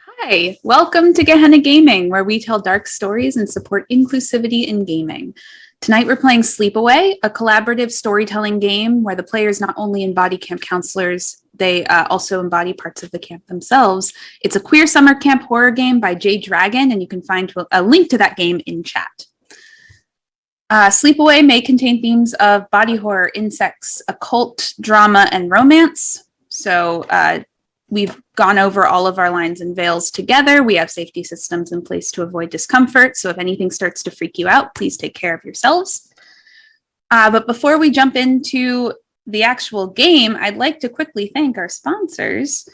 Hi, welcome to Gehenna Gaming, where we tell dark stories and support inclusivity in gaming. Tonight we're playing Sleepaway, a collaborative storytelling game where the players not only embody camp counselors, they also embody parts of the camp themselves. It's a queer summer camp horror game by Jay Dragon, and you can find a link to that game in chat. Sleepaway may contain themes of body horror, insects, occult, drama, and romance. So we've gone over all of our lines and veils together. We have safety systems in place to avoid discomfort. So if anything starts to freak you out, please take care of yourselves. But before we jump into the actual game, I'd like to quickly thank our sponsors,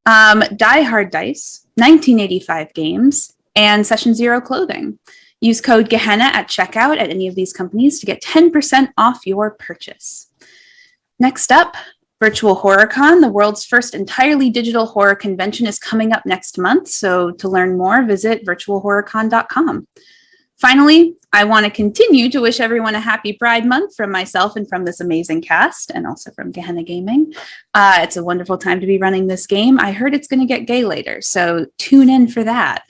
Die Hard Dice, 1985 Games, and Session Zero Clothing. Use code Gehenna at checkout at any of these companies to get 10% off your purchase. Next up, Virtual HorrorCon, the world's first entirely digital horror convention, is coming up next month. So to learn more, visit virtualhorrorcon.com. Finally, I want to continue to wish everyone a happy Pride Month from myself and from this amazing cast, and also from Gehenna Gaming. It's a wonderful time to be running this game. I heard it's going to get gay later, so tune in for that.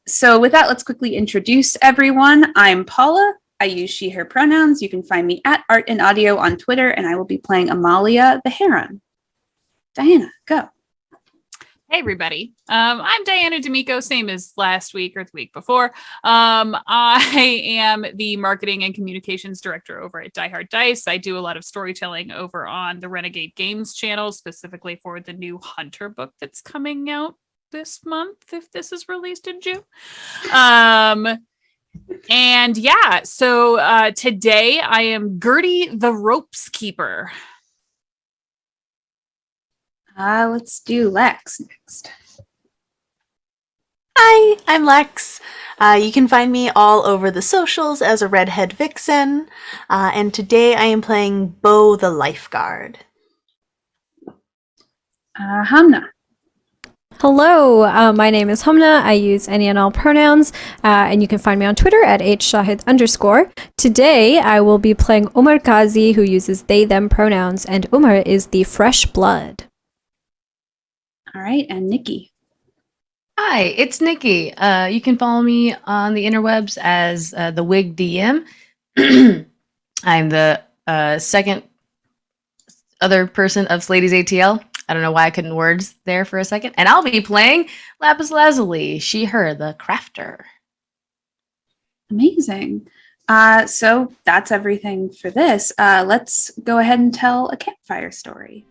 So with that, let's quickly introduce everyone. I'm Paula. I use she, her pronouns. You can find me at Art and Audio on Twitter, and I will be playing Amalia the Heron. Diana, go. Hey, everybody. I'm Diana D'Amico, same as last week or the week before. I am the marketing and communications director over at Die Hard Dice. I do a lot of storytelling over on the Renegade Games channel, specifically for the new Hunter book that's coming out this month, if this is released in June. And yeah, so today I am Gertie the Ropes Keeper. Let's do Lex next. Hi, I'm Lex. You can find me all over the socials as a redhead vixen, and today I am playing Bo the Lifeguard. Hamna. Hello, my name is Humna. I use any and all pronouns, and you can find me on Twitter at hshahid_. Today, I will be playing Omar Kazi, who uses they, them pronouns, and Omar is the fresh blood. All right, and Nikki. Hi, it's Nikki. You can follow me on the interwebs as the Wig DM. I'm the second other person of Slady's ATL. I don't know why I couldn't words there for a second. And I'll be playing Lapis Lazuli, she, her, the crafter. Amazing. So that's everything for this. Let's go ahead and tell a campfire story.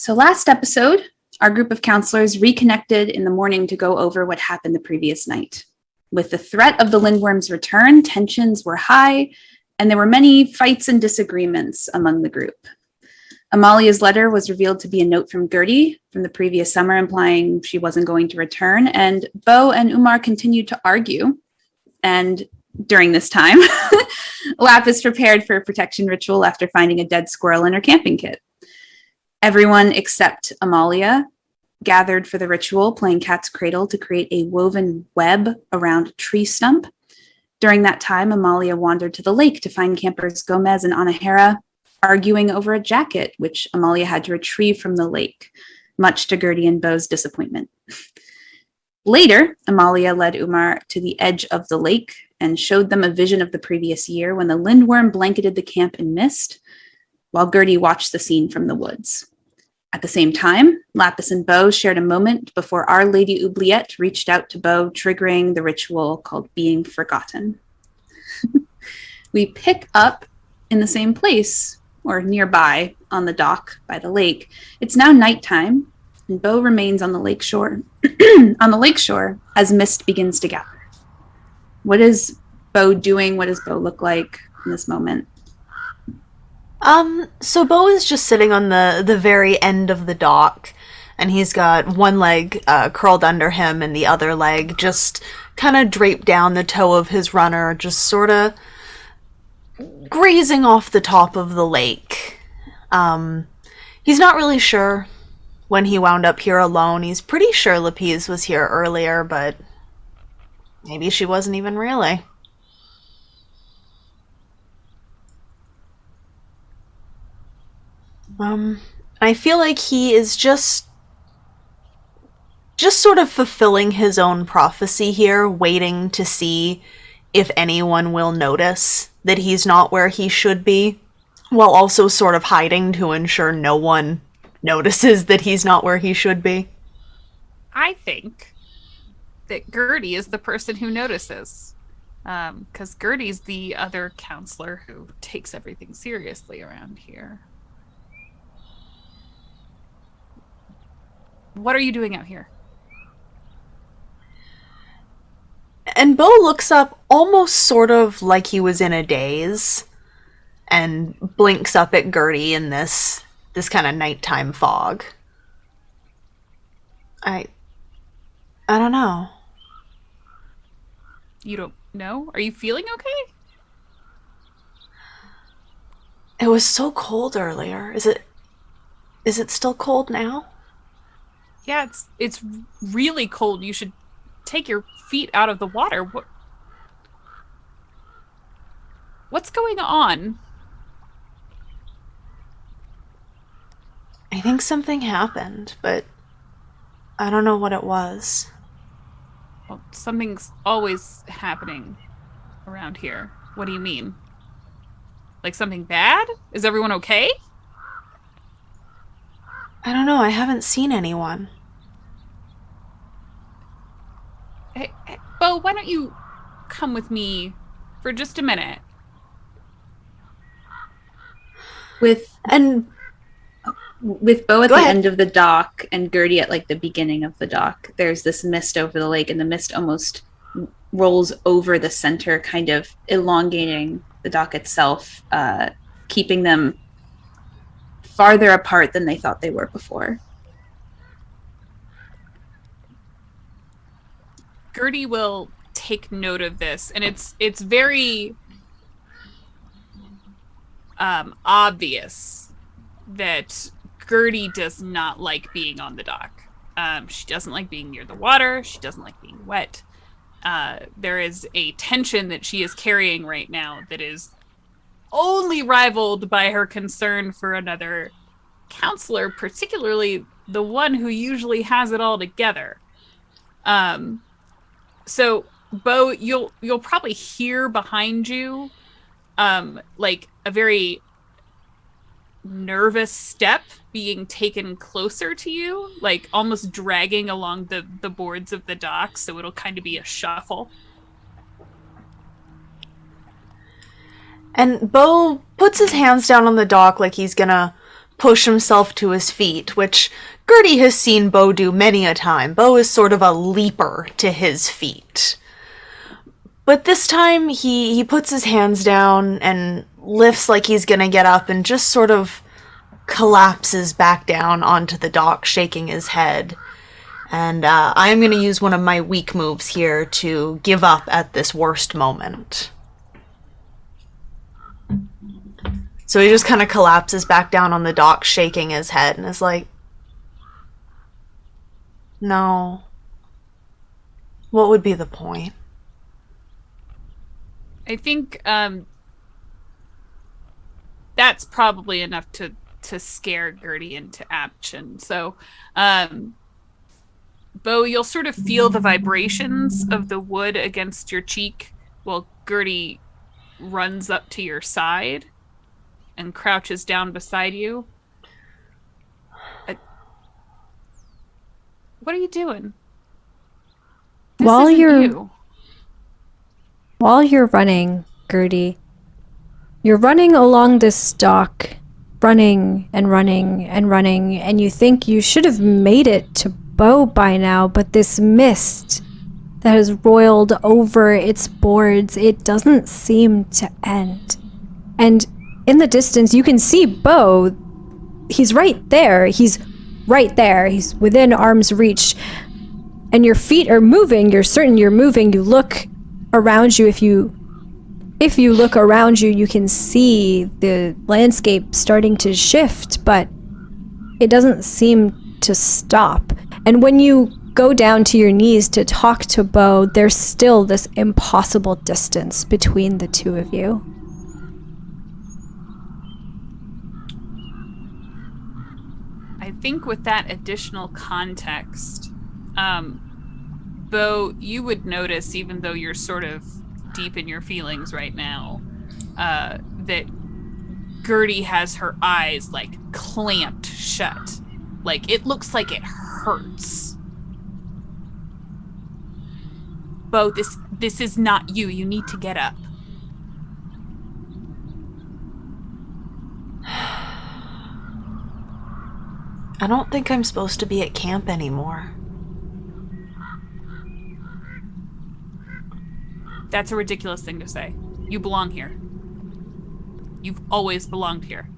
So last episode, our group of counselors reconnected in the morning to go over what happened the previous night. With the threat of the Lindworm's return, tensions were high, and there were many fights and disagreements among the group. Amalia's letter was revealed to be a note from Gertie from the previous summer, implying she wasn't going to return, and Bo and Umar continued to argue. And during this time, Lapis prepared for a protection ritual after finding a dead squirrel in her camping kit. Everyone except Amalia gathered for the ritual, playing cat's cradle to create a woven web around a tree stump. During that time, Amalia wandered to the lake to find campers Gomez and Anahera arguing over a jacket, which Amalia had to retrieve from the lake, much to Gertie and Bo's disappointment. Later, Amalia led Umar to the edge of the lake and showed them a vision of the previous year when the Lindworm blanketed the camp in mist, while Gertie watched the scene from the woods. At the same time, Lapis and Bo shared a moment before Our Lady Oubliette reached out to Bo, triggering the ritual called Being Forgotten. We pick up in the same place, or nearby, on the dock by the lake. It's now nighttime, and Bo remains on the lake shore. On the lake shore, as mist begins to gather. What is Bo doing? What does Bo look like in this moment? So Bo is just sitting on the very end of the dock, and he's got one leg curled under him and the other leg just kind of draped down the toe of his runner, just sort of grazing off the top of the lake. He's not really sure when he wound up here alone. He's pretty sure Lapise was here earlier, but maybe she wasn't even really. I feel like he is just sort of fulfilling his own prophecy here, waiting to see if anyone will notice that he's not where he should be, while also sort of hiding to ensure no one notices that he's not where he should be. I think that Gertie is the person who notices. Because Gertie's the other counselor who takes everything seriously around here. What are you doing out here? And Bo looks up almost sort of like he was in a daze and blinks up at Gertie in this kind of nighttime fog. I don't know. You don't know? Are you feeling okay? It was so cold earlier. Is it still cold now? Yeah, it's really cold. You should take your feet out of the water. What's going on? I think something happened, but I don't know what it was. Well, something's always happening around here. What do you mean? Like something bad? Is everyone okay? I don't know. I haven't seen anyone. Hey, Bo, why don't you come with me for just a minute? With Bo at Go the ahead. end of the dock and Gertie at like the beginning of the dock, there's this mist over the lake, and the mist almost rolls over the center, kind of elongating the dock itself, keeping them farther apart than they thought they were before. Gertie will take note of this, and it's very obvious that Gertie does not like being on the dock. She doesn't like being near the water. She doesn't like being wet. There is a tension that she is carrying right now that is only rivaled by her concern for another counselor, particularly the one who usually has it all together. So, Bo, you'll probably hear behind you, like a very nervous step being taken closer to you, like almost dragging along the boards of the dock, so it'll kind of be a shuffle. And Bo puts his hands down on the dock like he's gonna push himself to his feet, which Gertie has seen Bo do many a time. Bo is sort of a leaper to his feet. But this time he puts his hands down and lifts like he's gonna get up and just sort of collapses back down onto the dock, shaking his head. And I'm gonna use one of my weak moves here to give up at this worst moment. So he just kind of collapses back down on the dock, shaking his head, and is like, no. What would be the point? I think that's probably enough to scare Gertie into action. So, Bo, you'll sort of feel the vibrations of the wood against your cheek while Gertie runs up to your side and crouches down beside you. What are you doing? This While isn't you're you. while you're running, Gertie, you're running along this dock, running and running and running, and you think you should have made it to Bo by now, but this mist that has roiled over its boards, it doesn't seem to end. And in the distance, you can see Bo. He's right there. He's right there. He's within arm's reach. And your feet are moving. You're certain you're moving. You look around you. If you look around you, you can see the landscape starting to shift, but it doesn't seem to stop. And when you go down to your knees to talk to Bo, there's still this impossible distance between the two of you. I think with that additional context, Bo, you would notice, even though you're sort of deep in your feelings right now, that Gertie has her eyes like clamped shut. Like it looks like it hurts. Bo, this is not you. You need to get up. I don't think I'm supposed to be at camp anymore. That's a ridiculous thing to say. You belong here. You've always belonged here.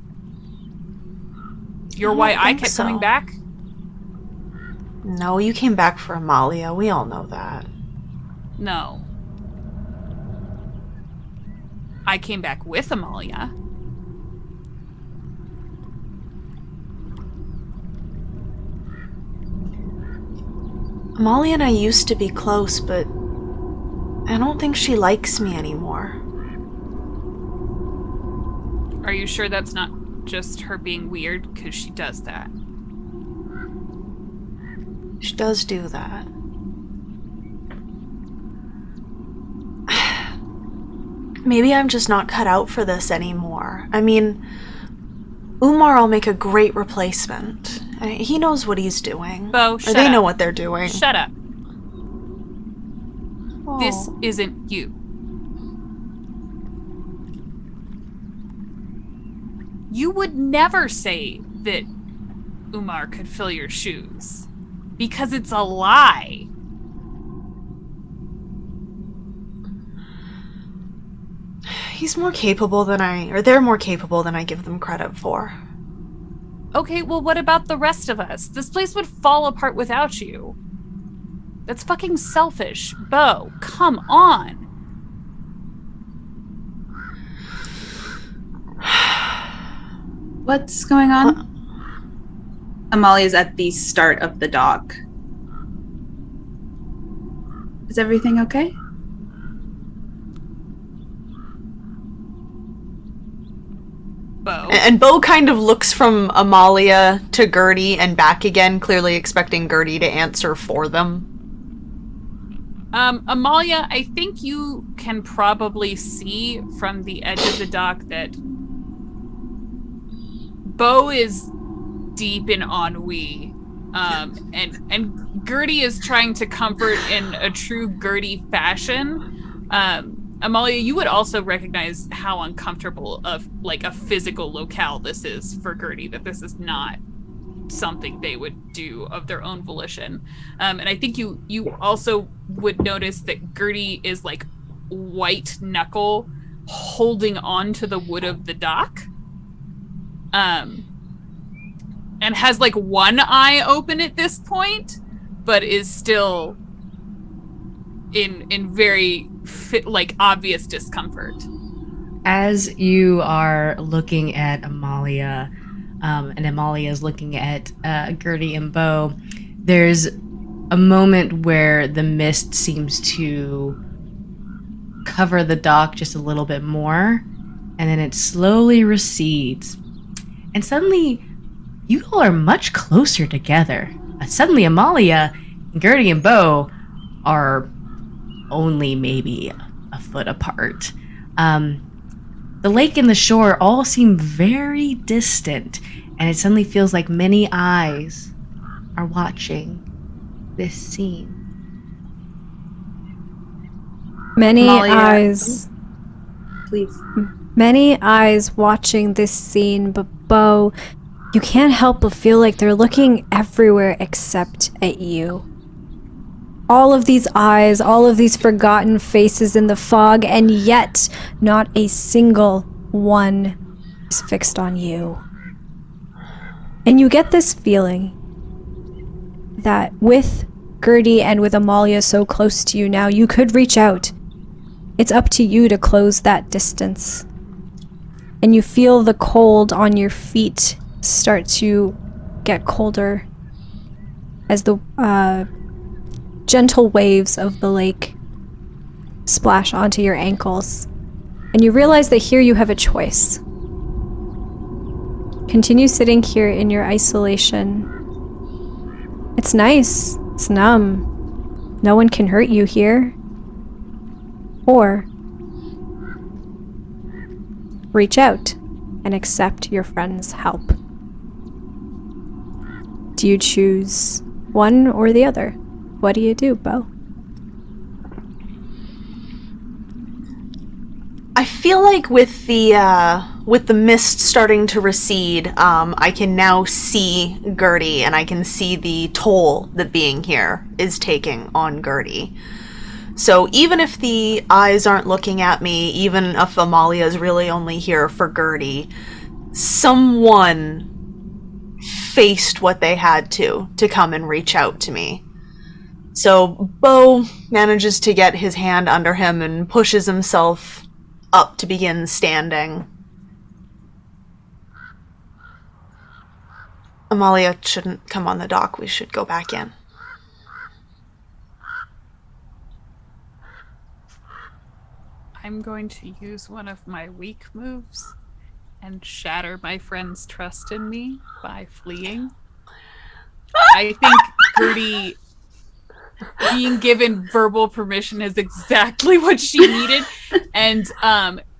You're why I kept coming back? No, you came back for Amalia. We all know that. No. I came back with Amalia. Amalia and I used to be close, but I don't think she likes me anymore. Are you sure that's not just her being weird? Because she does that. She does do that. Maybe I'm just not cut out for this anymore. I mean, Umar will make a great replacement. He knows what he's doing. Bo, or shut they up. know what they're doing. Shut up. Oh. This isn't you. You would never say that Umar could fill your shoes. Because it's a lie. He's more capable than they're more capable than I give them credit for. Okay, well, what about the rest of us? This place would fall apart without you. That's fucking selfish. Bo, come on. What's going on? Amalia's at the start of the dock. Is everything okay? Bo. And Bo kind of looks from Amalia to Gertie and back again, clearly expecting Gertie to answer for them. Amalia, I think you can probably see from the edge of the dock that Bo is deep in ennui. And Gertie is trying to comfort in a true Gertie fashion. Amalia, you would also recognize how uncomfortable of like a physical locale this is for Gertie, that this is not something they would do of their own volition. And I think you also would notice that Gertie is like white knuckle holding on to the wood of the dock. And has like one eye open at this point, but is still in very like obvious discomfort. As you are looking at Amalia, and Amalia is looking at Gertie and Bo, there's a moment where the mist seems to cover the dock just a little bit more, and then it slowly recedes. And suddenly, you all are much closer together. Suddenly, Amalia, Gertie, and Bo are only maybe a foot apart. The lake and the shore all seem very distant, and it suddenly feels like many eyes are watching. this scene? Many Amalia. eyes. Please. Many eyes watching this scene, but Bo, you can't help but feel like they're looking everywhere except at you. All of these eyes, all of these forgotten faces in the fog, and yet not a single one is fixed on you. And you get this feeling that with Gertie and with Amalia so close to you now, you could reach out. It's up to you to close that distance. And you feel the cold on your feet start to get colder as the gentle waves of the lake splash onto your ankles. And you realize that here you have a choice. Continue sitting here in your isolation. It's nice. It's numb. No one can hurt you here. Or reach out and accept your friend's help. Do you choose one or the other? What do you do, Bo? I feel like with the mist starting to recede, I can now see Gertie, and I can see the toll that being here is taking on Gertie. So even if the eyes aren't looking at me, even if Amalia is really only here for Gertie, someone faced what they had to come and reach out to me. So Bo manages to get his hand under him and pushes himself up to begin standing. Amalia shouldn't come on the dock. We should go back in. I'm going to use one of my weak moves and shatter my friend's trust in me by fleeing. I think Gertie being given verbal permission is exactly what she needed, and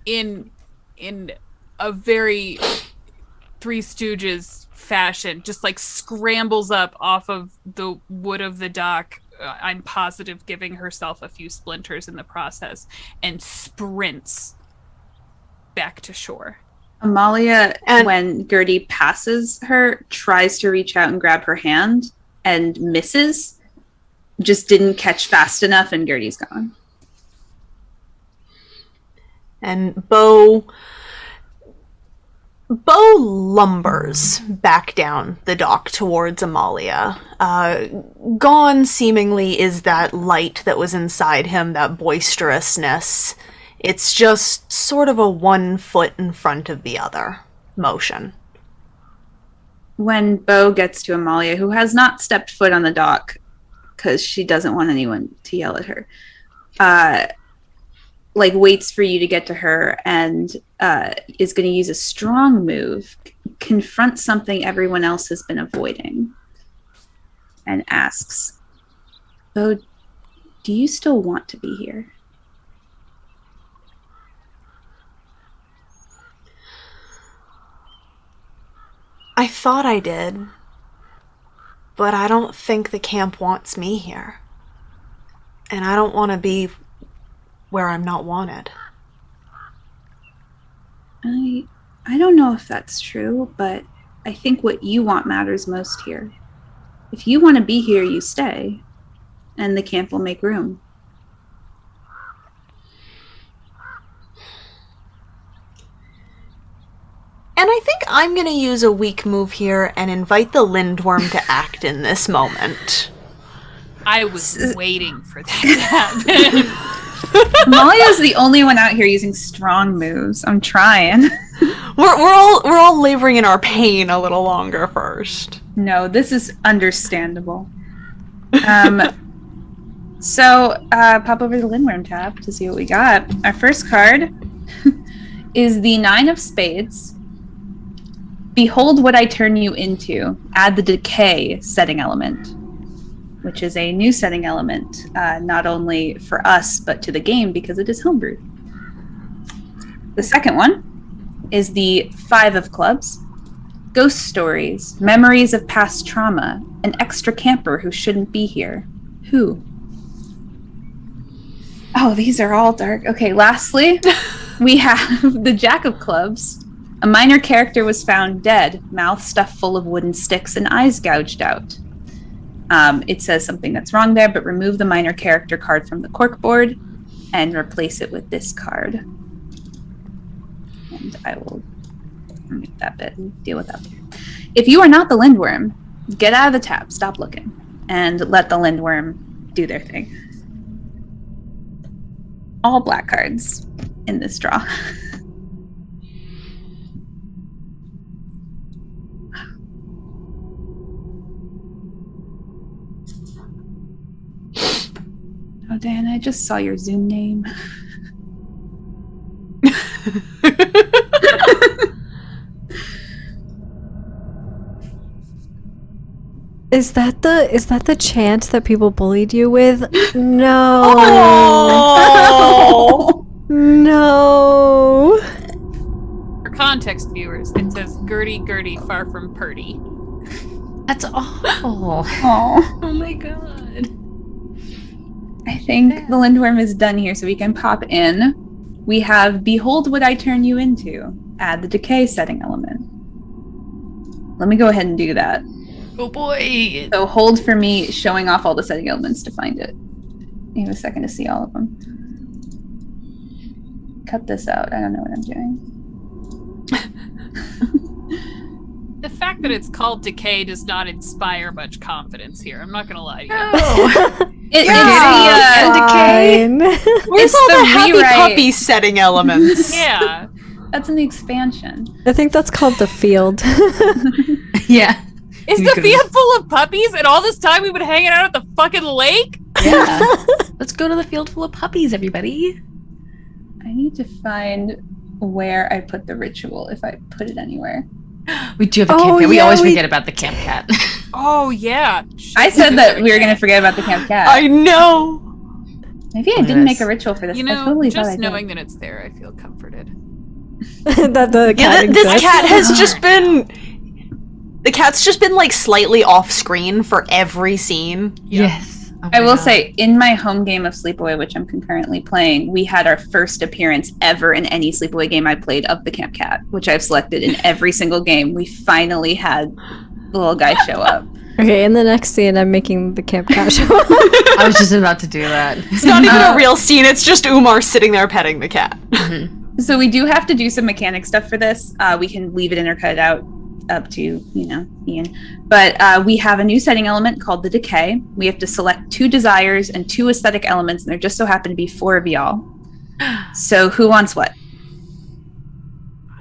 in a very Three Stooges fashion, just like scrambles up off of the wood of the dock. I'm positive, giving herself a few splinters in the process, and sprints back to shore. Amalia, And- when Gertie passes her, tries to reach out and grab her hand and misses. Just didn't catch fast enough, and Gertie's gone. And Bo lumbers back down the dock towards Amalia. Gone, seemingly, is that light that was inside him, that boisterousness. It's just sort of a 1 foot in front of the other motion. When Bo gets to Amalia, who has not stepped foot on the dock because she doesn't want anyone to yell at her, waits for you to get to her and is going to use a strong move, confront something everyone else has been avoiding, and asks, Bo, do you still want to be here? I thought I did, but I don't think the camp wants me here. And I don't want to be where I'm not wanted. I don't know if that's true, but I think what you want matters most here. If you want to be here, you stay, and the camp will make room. And I think I'm going to use a weak move here and invite the Lindworm to act in this moment. I was waiting for that to happen. Amalia's the only one out here using strong moves. I'm trying. We're all laboring in our pain a little longer first. No, this is understandable. So pop over to the Lindworm tab to see what we got. Our first card is the 9 of Spades. Behold what I turn you into. Add the decay setting element, which is a new setting element, not only for us, but to the game because it is homebrewed. The second one is the 5 of Clubs. Ghost stories, memories of past trauma, an extra camper who shouldn't be here. Who? Oh, these are all dark. Okay, lastly, we have the Jack of Clubs. A minor character was found dead, mouth stuffed full of wooden sticks and eyes gouged out. It says something that's wrong there, but remove the minor character card from the corkboard and replace it with this card. And I will remove that bit and deal with that later. If you are not the Lindworm, get out of the tab, stop looking, and let the Lindworm do their thing. All black cards in this draw. Oh, Dan, I just saw your Zoom name. Is that the chant that people bullied you with? No. Oh! No. For context viewers, it says Gertie, Gertie, far from Purdy. That's awful. Oh, Oh my god. I think the Lindworm is done here, so we can pop in. We have Behold What I Turn You Into. Add the decay setting element. Let me go ahead and do that. Oh boy. So hold for me showing off all the setting elements to find it. Give me a second to see all of them. Cut this out. I don't know what I'm doing. The fact that it's called Decay does not inspire much confidence here. I'm not gonna lie to you. Oh. It's Yeah. Fine. Where's It's all the the happy rewrite. puppy setting elements? Yeah. that's in the expansion. I think that's called the field. Yeah. Is You the could've- field full of puppies? And all this time we've been hanging out at the fucking lake? Yeah. Let's go to the field full of puppies, everybody. I need to find where I put the ritual, if I put it anywhere. We do have a Oh, camp cat. We yeah, always we- forget about the camp cat. Oh, yeah. I said that we were going to forget about the camp cat. I know. Maybe I Look at didn't this. make a ritual for this. You I know, totally thought I just did. knowing that it's there, I feel comforted. That the Yeah, cat this exists. cat has just been. The cat's just been like slightly off screen for every scene. Yes. Oh I my will God. say, in my home game of Sleepaway, which I'm concurrently playing, we had our first appearance ever in any Sleepaway game I played of the Camp Cat, which I've selected in every single game. We finally had the little guy show up. Okay, in the next scene, I'm making the camp cat show up. I was just about to do that. It's not even a real scene, it's just Umar sitting there petting the cat. So we do have to do some mechanic stuff for this. We can leave it in or cut it out, up to, Ian. But we have a new setting element called the Decay. We have to select 2 desires and 2 aesthetic elements, and there just so happen to be 4 of y'all. So who wants what?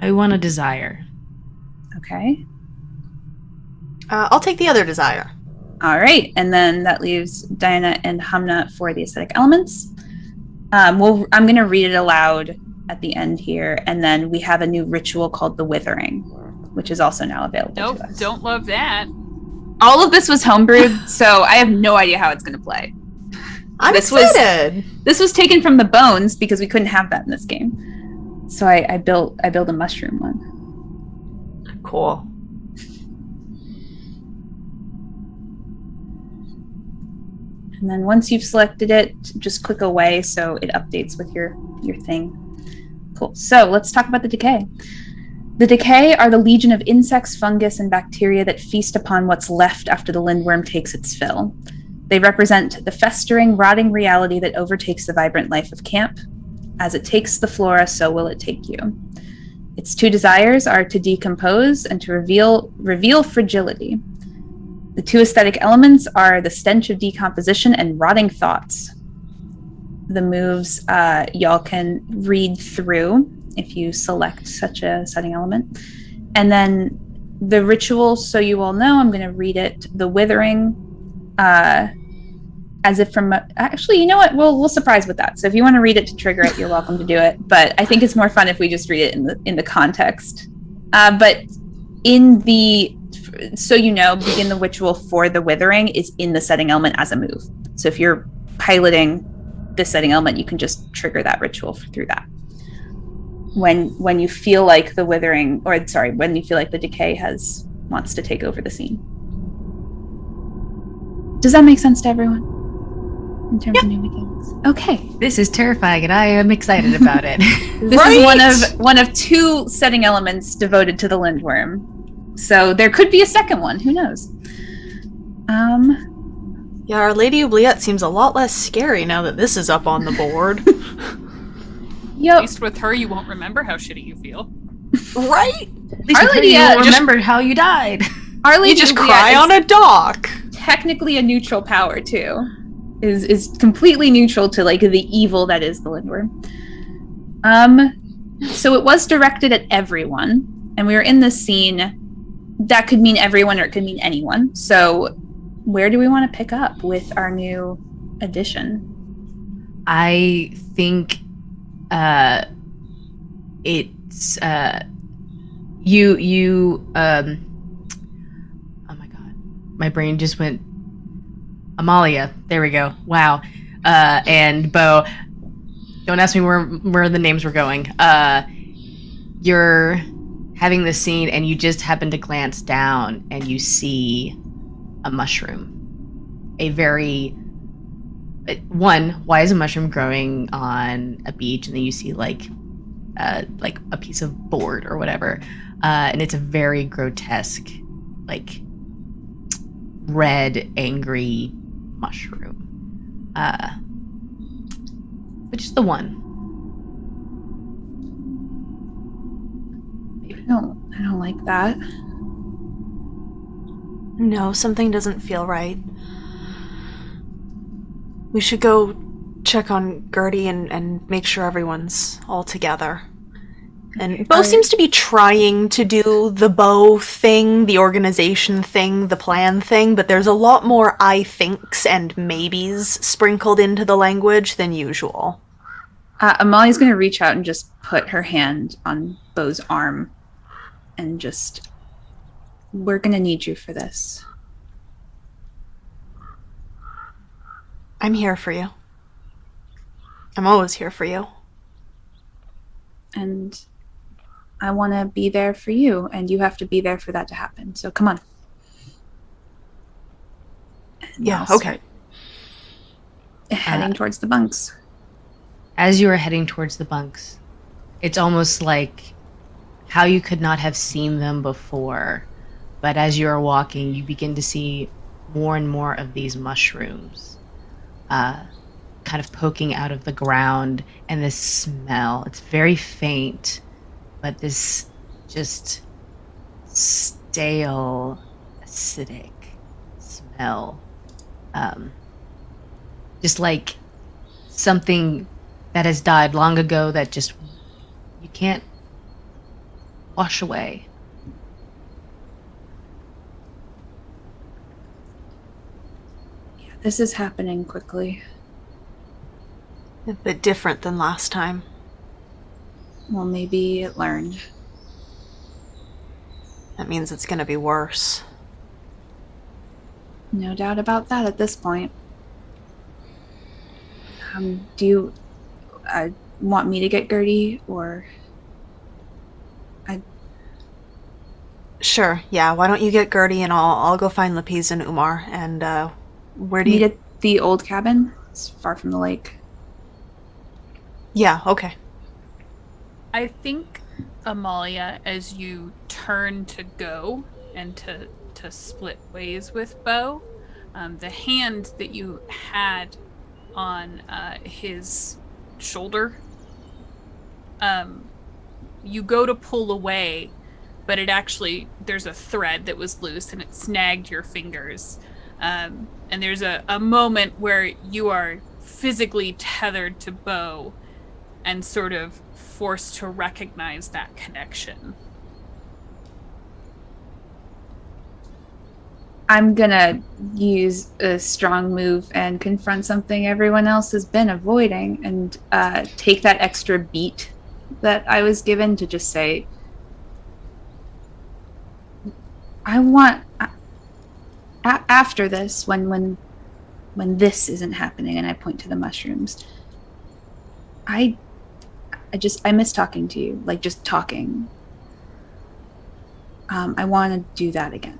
I want a desire. Okay. I'll take the other desire. All right, and then that leaves Diana and Hamna for the aesthetic elements. I'm going to read it aloud at the end here, and then we have a new ritual called the Withering, which is also now available Nope, to us. don't love that. All of this was homebrewed, so I have no idea how it's going to play. I'm This was- excited. This was taken from the bones because we couldn't have that in this game. So I built a mushroom one. Cool. And then once you've selected it, just click away so it updates with your thing. Cool. So let's talk about the decay. The decay are the legion of insects, fungus, and bacteria that feast upon what's left after the lindworm takes its fill. They represent the festering, rotting reality that overtakes the vibrant life of camp. As it takes the flora, so will it take you. Its 2 desires are to decompose and to reveal fragility. The 2 aesthetic elements are the stench of decomposition and rotting thoughts. The moves y'all can read through if you select such a setting element. And then the ritual, so you all know, I'm going to read it. The Withering, as if from... actually, you know what? We'll surprise with that. So if you want to read it to trigger it, you're welcome to do it. But I think it's more fun if we just read it in the context. But in the... So you know, begin the ritual for the Withering is in the setting element as a move. So if you're piloting this setting element, you can just trigger that ritual through that. when you feel like the withering, or sorry, when you feel like the decay wants to take over the scene. Does that make sense to everyone? In terms of new mechanics? Okay. This is terrifying, and I am excited about it. This is one of 2 setting elements devoted to the Lindworm. So there could be a second one. Who knows? Yeah, Our Lady Oubliette seems a lot less scary now that this is up on the board. At Yep. least with her, you won't remember how shitty you feel. Right? At least Our with her, Lady, you just- remembered how you died. Our You Lady just Oubliette cry is on a dock. technically a neutral power too. Is completely neutral to like the evil that is the Lindworm. So it was directed at everyone, and we were in this scene. That could mean everyone or it could mean anyone. So where do we want to pick up with our new addition? I think it's you oh my god, my brain just went Amalia, there we go, wow. And Bo, don't ask me where the names were going. You're having this scene and you just happen to glance down and you see a mushroom, a very why is a mushroom growing on a beach? And then you see like a piece of board or whatever, and it's a very grotesque, like red, angry mushroom, but just the one. I don't like that. No, something doesn't feel right. We should go check on Gertie and make sure everyone's all together. And Bo seems to be trying to do the Bo thing, the organization thing, the plan thing, but there's a lot more I thinks and maybes sprinkled into the language than usual. Amalia's going to reach out and just put her hand on Bo's arm and just, we're going to need you for this. I'm here for you. I'm always here for you. And I want to be there for you, and you have to be there for that to happen. So come on. And Yeah, I'll okay. start heading towards the bunks. As you are heading towards the bunks, it's almost like how you could not have seen them before, but as you are walking, you begin to see more and more of these mushrooms kind of poking out of the ground, and this smell, it's very faint, but this just stale, acidic smell, just like something that has died long ago that just you can't wash away. Yeah, this is happening quickly. A bit different than last time. Well, maybe it learned. That means it's gonna be worse. No doubt about that at this point. Do you want me to get Gertie, or Sure, yeah, why don't you get Gertie and I'll go find Lapiz and Umar, and where do meet you... at the old cabin? It's far from the lake. Yeah, okay. I think, Amalia, as you turn to go and to split ways with Bo, the hand that you had on his shoulder, you go to pull away, but it actually, there's a thread that was loose and it snagged your fingers. And there's a moment where you are physically tethered to Bo and sort of forced to recognize that connection. I'm gonna use a strong move and confront something everyone else has been avoiding, and take that extra beat that I was given to just say, I want after this, when this isn't happening, and I point to the mushrooms, I miss talking to you, like just talking. I want to do that again.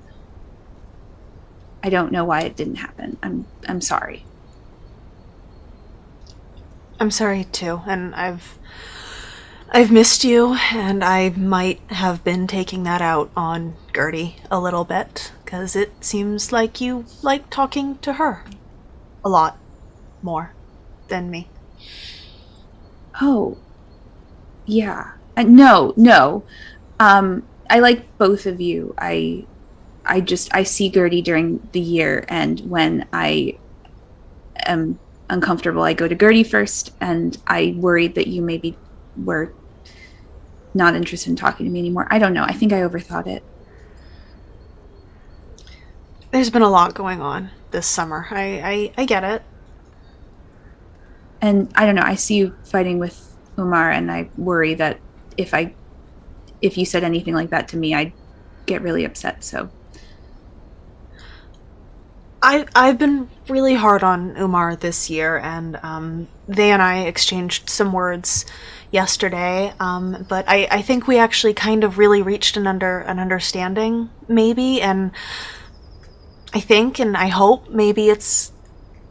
I don't know why it didn't happen. I'm sorry. I'm sorry too, and I've missed you, and I might have been taking that out on Gertie a little bit, because it seems like you like talking to her a lot more than me. Oh, yeah. No. I like both of you. I see Gertie during the year, and when I am uncomfortable, I go to Gertie first, and I worried that you maybe were not interested in talking to me anymore. I don't know. I think I overthought it. There's been a lot going on this summer. I get it. And I don't know. I see you fighting with Umar, and I worry that if you said anything like that to me, I'd get really upset. So I've been really hard on Umar this year, and they and I exchanged some words yesterday. But I think we actually kind of really reached an understanding, maybe, and I think and I hope maybe it's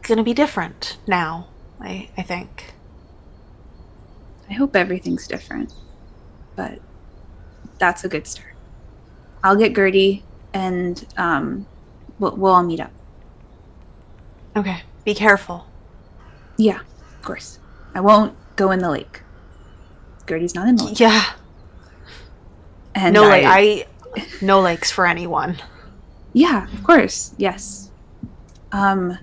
gonna be different now. I think. I hope everything's different, but that's a good start. I'll get Gertie, and we'll all meet up. Okay, be careful. Yeah, of course. I won't go in the lake. Gertie's not in the lake. Yeah. And No no lakes for anyone. Yeah, of course. Yes. And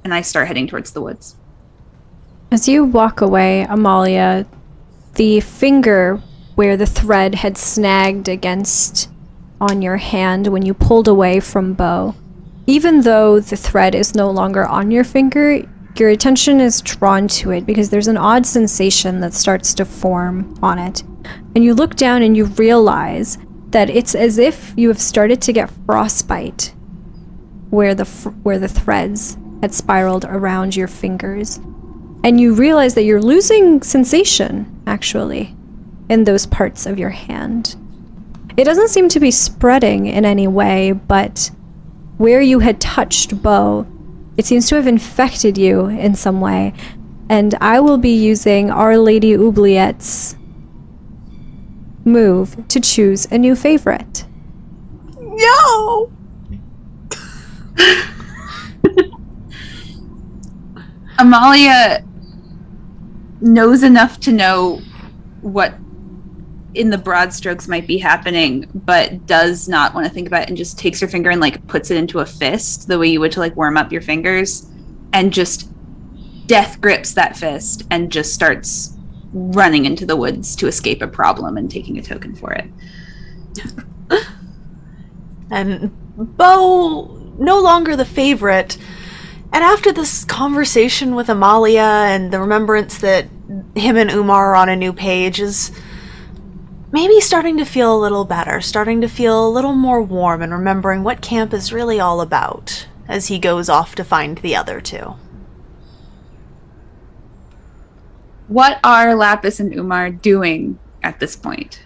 I start heading towards the woods. As you walk away, Amalia, the finger where the thread had snagged against on your hand when you pulled away from Bo, even though the thread is no longer on your finger, your attention is drawn to it because there's an odd sensation that starts to form on it. And you look down and you realize that it's as if you have started to get frostbite where the threads had spiraled around your fingers. And you realize that you're losing sensation, actually, in those parts of your hand. It doesn't seem to be spreading in any way, but where you had touched Bo, it seems to have infected you in some way. And I will be using Our Lady Oubliette's move to choose a new favorite. No! Amalia knows enough to know what in the broad strokes might be happening, but does not want to think about it, and just takes her finger and like puts it into a fist the way you would to like warm up your fingers, and just death grips that fist and just starts running into the woods to escape a problem and taking a token for it. And Bo, no longer the favorite. And after this conversation with Amalia and the remembrance that him and Umar are on a new page, is maybe starting to feel a little better, starting to feel a little more warm, and remembering what camp is really all about as he goes off to find the other two. What are Lapis and Umar doing at this point?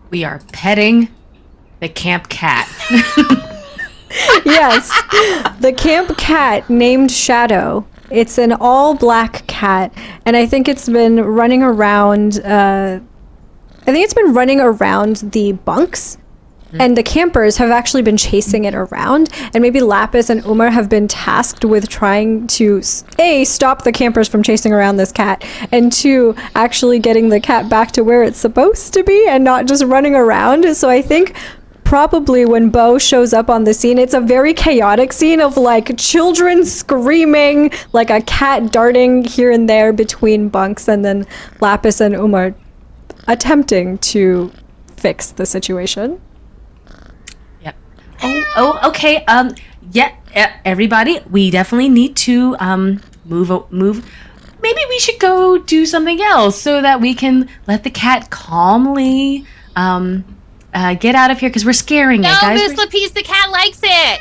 We are petting the camp cat. Yes, the camp cat named Shadow. It's an all-black cat, and I think it's been running around. The bunks, and the campers have actually been chasing it around. And maybe Lapis and Umar have been tasked with trying to A, stop the campers from chasing around this cat, and 2, actually getting the cat back to where it's supposed to be and not just running around. So I think probably when Bo shows up on the scene, it's a very chaotic scene of like children screaming, like a cat darting here and there between bunks, and then Lapis and Umar attempting to fix the situation. Yep. Oh, okay. Yeah, everybody, we definitely need to move. Maybe we should go do something else so that we can let the cat calmly get out of here, because we're scaring it, guys. No, Miss Lapis, the cat likes it.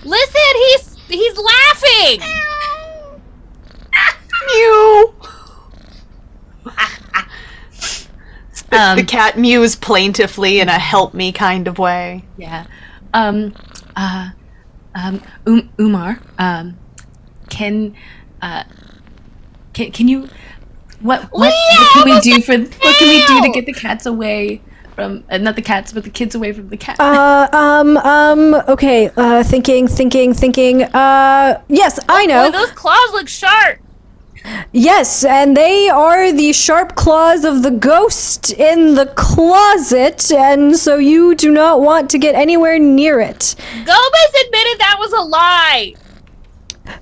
Listen, He's laughing. Mew. Um, The cat mews plaintively in a help me kind of way. Yeah. Umar, can you what can we do to get the cats away from not the cats but the kids away from the cat? Okay, thinking. Yes, I know. Boy, those claws look sharp. Yes, and they are the sharp claws of the ghost in the closet, and so you do not want to get anywhere near it. Gomez admitted that was a lie.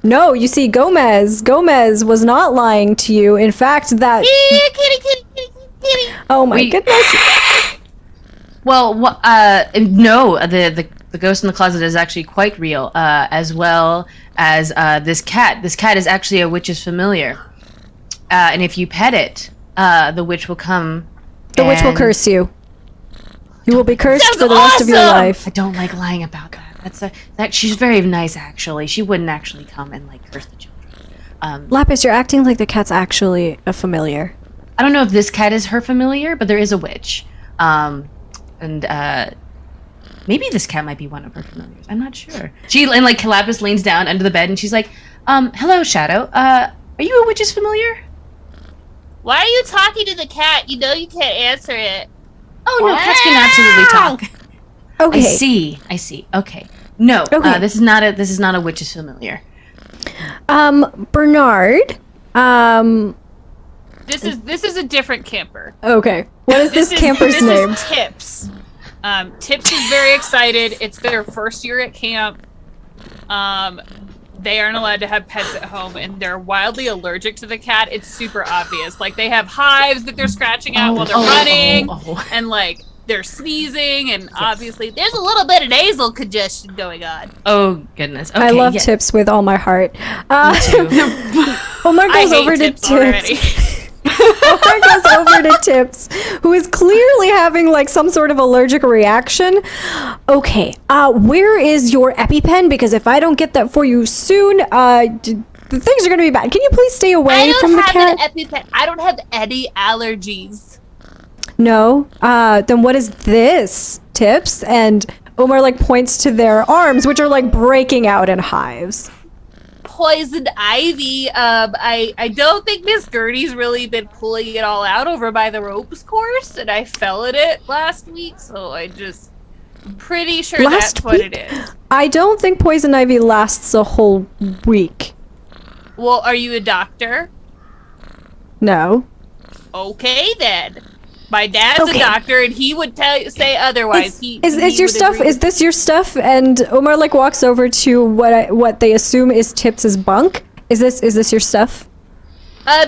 No, you see, Gomez was not lying to you. In fact, that... Kitty. Oh my Wait. goodness. Well, no, the ghost in the closet is actually quite real, as well as this cat. This cat is actually a witch's familiar, and if you pet it, the witch will come. The witch will and- curse you. You will be cursed Sounds for the rest of your awesome! life. I don't like lying about that. She's very nice, actually. She wouldn't actually come and curse the children. Lapis, you're acting like the cat's actually a familiar. I don't know if this cat is her familiar, but there is a witch, and maybe this cat might be one of her familiars. I'm not sure. Lapis leans down under the bed and she's like, hello, Shadow. Are you a witch's familiar? Why are you talking to the cat? You know you can't answer it. Oh no, cats can absolutely talk. Okay. I see. Okay. No, Okay. this is not a witch's familiar. Bernard. This is a different camper. Okay. What is this camper's this name? Is Tips. Tips is very excited. It's their first year at camp. They aren't allowed to have pets at home, and they're wildly allergic to the cat. It's super obvious. They have hives that they're scratching out while they're running, and they're sneezing, and obviously there's a little bit of nasal congestion going on. Oh goodness. Okay, I love yeah. Tips with all my heart. Me too. Omar I goes hate over to Tips already. Omar goes over to Tips, who is clearly having some sort of allergic reaction. Okay, where is your EpiPen? Because if I don't get that for you soon, the things are going to be bad. Can you please stay away from the cat? I don't have an EpiPen. I don't have any allergies. No. Then what is this, Tips? And Omar points to their arms, which are breaking out in hives. Poison ivy. I don't think Miss Gertie's really been pulling it all out over by the ropes course, and I fell at it last week, so I'm pretty sure that's what it is. I don't think poison ivy lasts a whole week. Well, are you a doctor? No. Okay then. My dad's Okay. a doctor, and he would say otherwise. Is your stuff? Is this your stuff? And Omar walks over to what they assume is Tips's bunk. Is this your stuff?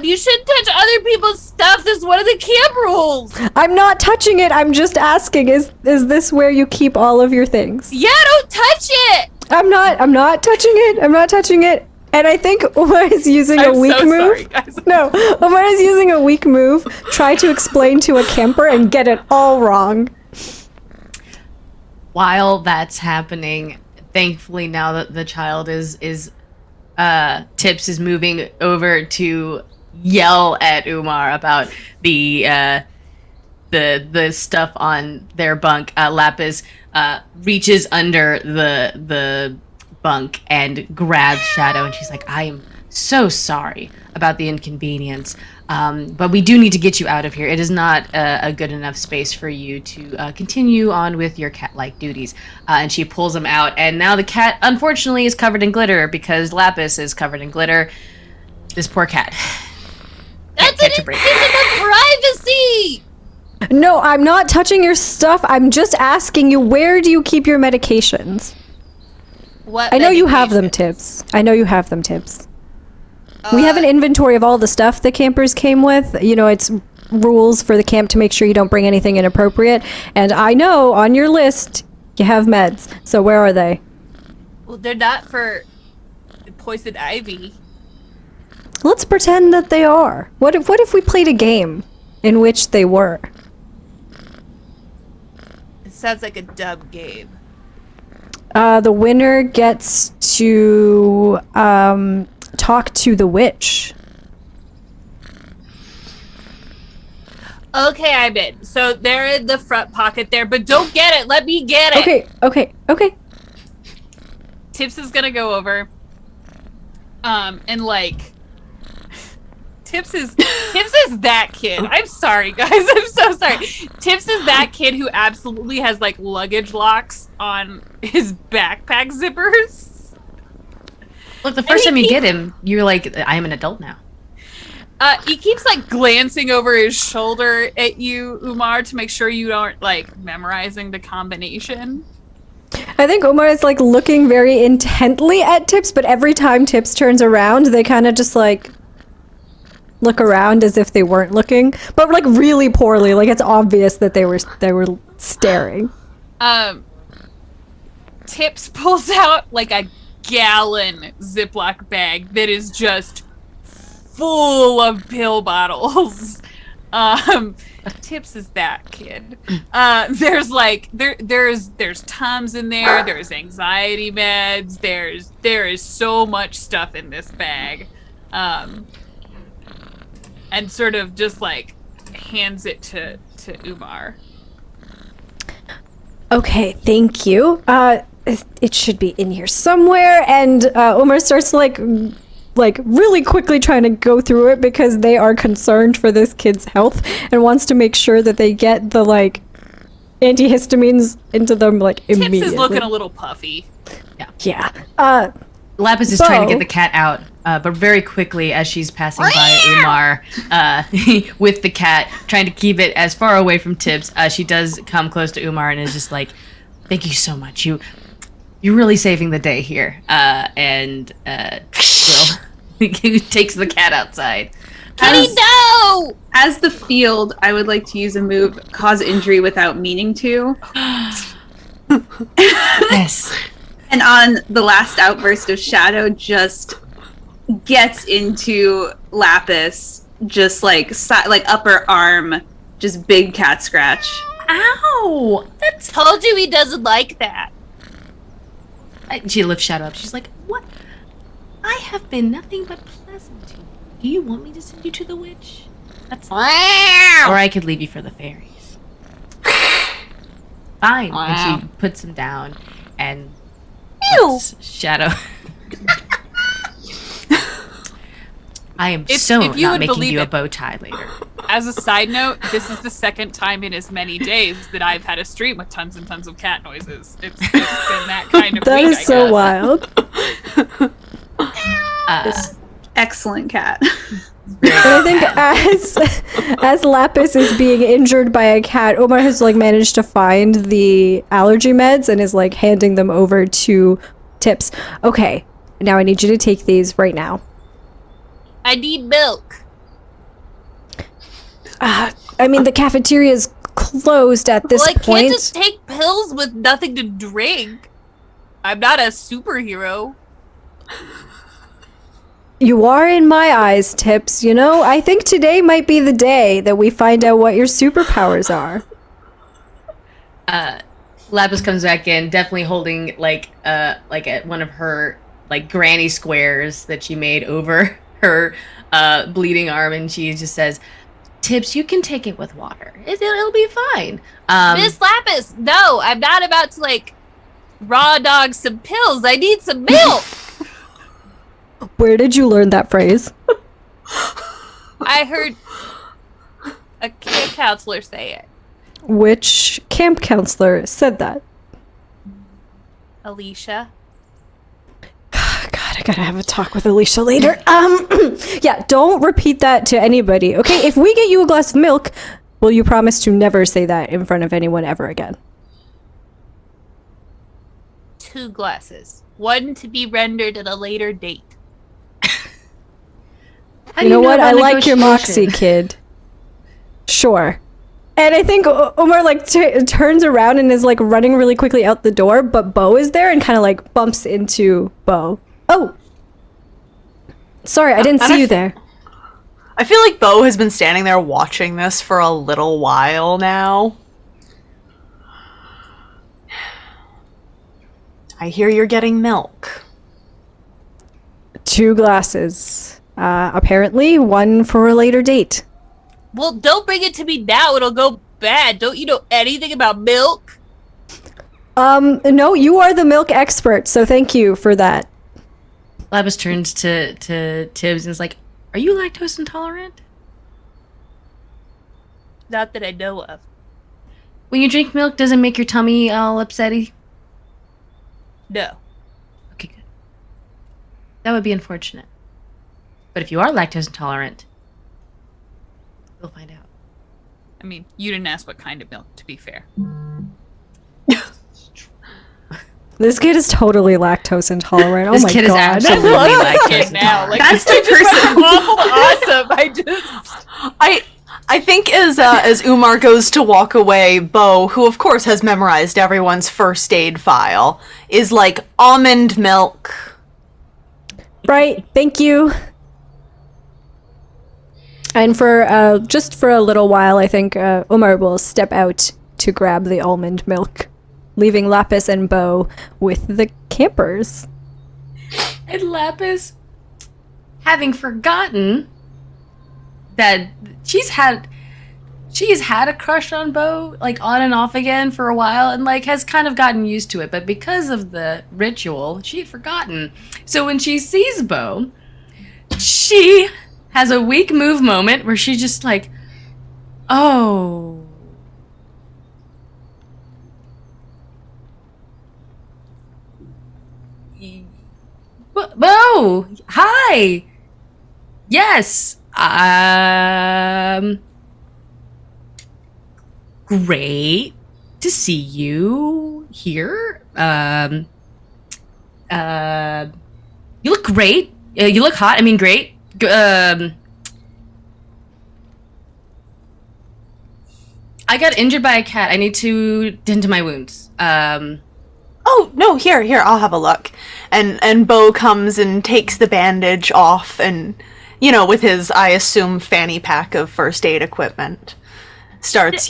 You shouldn't touch other people's stuff. This is one of the camp rules. I'm not touching it. I'm just asking. Is this where you keep all of your things? Yeah, don't touch it. I'm not touching it. I'm not touching it. And I think Omar is using a I'm weak so move. sorry, guys. No, Omar is using a weak move. Try to explain to a camper and get it all wrong. While that's happening, thankfully now that the child is Tips is moving over to yell at Umar about the stuff on their bunk. Lapis reaches under the bunk and grabs Shadow, and she's like, I am so sorry about the inconvenience, but we do need to get you out of here. It is not a good enough space for you to continue on with your cat-like duties. And she pulls him out, and now the cat unfortunately is covered in glitter because Lapis is covered in glitter. This poor cat. That's catch a an break. invasion of privacy. No, I'm not touching your stuff. I'm just asking you, where do you keep your medications? What? I know you have them, medication? Tips. I know you have them, Tips. We have an inventory of all the stuff the campers came with. It's rules for the camp to make sure you don't bring anything inappropriate. And I know on your list you have meds. So where are they? Well, they're not for poison ivy. Let's pretend that they are. What if we played a game in which they were? It sounds like a dumb game. The winner gets to talk to the witch. Okay, I'm in. So they're in the front pocket there, but don't get it. Let me get it. Okay. Tips is gonna go over. And like Tips is that kid. I'm sorry, guys. I'm so sorry. Tips is that kid who absolutely has like luggage locks on his backpack zippers. Look, the first time you get him, you're like, I am an adult now. He keeps like glancing over his shoulder at you, Umar, to make sure you aren't like memorizing the combination. I think Omar is like looking very intently at Tips, but every time Tips turns around, they kind of just like look around as if they weren't looking, but like really poorly. Like it's obvious that they were staring. Tips pulls out like a gallon Ziploc bag that is just full of pill bottles. Tips is that kid. There's like there's Tums in there, there's anxiety meds, there is so much stuff in this bag. And sort of just like hands it to Umar. Okay, thank you. It should be in here somewhere. And Omar starts to like really quickly trying to go through it because they are concerned for this kid's health and wants to make sure that they get the like antihistamines into them like immediately. Tips is looking a little puffy. Yeah. Lapis is Bo. trying to get the cat out, but very quickly as she's passing by Umar with the cat, trying to keep it as far away from Tips, she does come close to Umar and is just like, "Thank you so much. You're really saving the day here." And Will takes the cat outside. Kitty, no! As the field, I would like to use a move, cause injury without meaning to. Yes. And on the last outburst of Shadow, just gets into Lapis, just like upper arm, just big cat scratch. Ow! Told you he doesn't like that. She lifts Shadow up. She's like, "What? I have been nothing but pleasant to you. Do you want me to send you to the witch? That's or I could leave you for the fairies." Fine. Wow. And she puts him down and puts Shadow. I am If so you not would making believe you a it. bow tie later. As a side note, this is the second time in as many days that I've had a stream with tons and tons of cat noises. It's been that kind of That week, is I so guess. wild. This excellent cat. But I think as Lapis is being injured by a cat, Omar has like managed to find the allergy meds and is like handing them over to Tips. Okay, now I need you to take these right now. I need milk. I mean, the cafeteria is closed at this Well, I point. can't just take pills with nothing to drink. I'm not a superhero. You are in my eyes, Tips. You know, I think today might be the day that we find out what your superpowers are. Lapis comes back in, definitely holding like one of her like granny squares that she made over her bleeding arm, and she just says, "Tips, you can take it with water. It'll be fine." Miss Lapis, no, I'm not about to like raw dog some pills. I need some milk. Where did you learn that phrase? I heard a camp counselor say it. Which camp counselor said that? Alicia. God, I gotta have a talk with Alicia later. Yeah, don't repeat that to anybody, okay? If we get you a glass of milk, will you promise to never say that in front of anyone ever again? 2 glasses. One to be rendered at a later date. How do You know what? I about like your moxie, negotiation? kid. Sure. And I think Omar like turns around and is like running really quickly out the door, but Bo is there and kind of like bumps into Bo. Oh, sorry, I didn't see you there. I feel like Bo has been standing there watching this for a little while now. I hear you're getting milk. 2 glasses. Apparently, 1 for a later date. Well, don't bring it to me now. It'll go bad. Don't you know anything about milk? No, you are the milk expert, so thank you for that. Lapis turns to Tibbs and is like, "Are you lactose intolerant? Not that I know of. When you drink milk, does it make your tummy all upsetty?" No. Okay, good. That would be unfortunate. But if you are lactose intolerant, we'll find out. I mean, you didn't ask what kind of milk, to be fair. This kid is totally lactose intolerant. Oh This my kid is god. absolutely lactose Kid now. Like, That's this the kid just person. went awful awesome. I think as Umar goes to walk away, Bo, who of course has memorized everyone's first aid file, is like almond milk. Right, thank you. And for just for a little while, I think Umar will step out to grab the almond milk, leaving Lapis and Bo with the campers. And Lapis, having forgotten that she's had a crush on Bo, like on and off again for a while, and like has kind of gotten used to it. But because of the ritual, she had forgotten. So when she sees Bo, she has a weak move moment where she's just like, "Oh." Bo, hi. Yes. Great to see you here. You look great. You look hot. I mean, great. I got injured by a cat. I need to tend to my wounds. Oh, no, here, I'll have a look. And Bo comes and takes the bandage off and, with his, I assume, fanny pack of first aid equipment. Starts,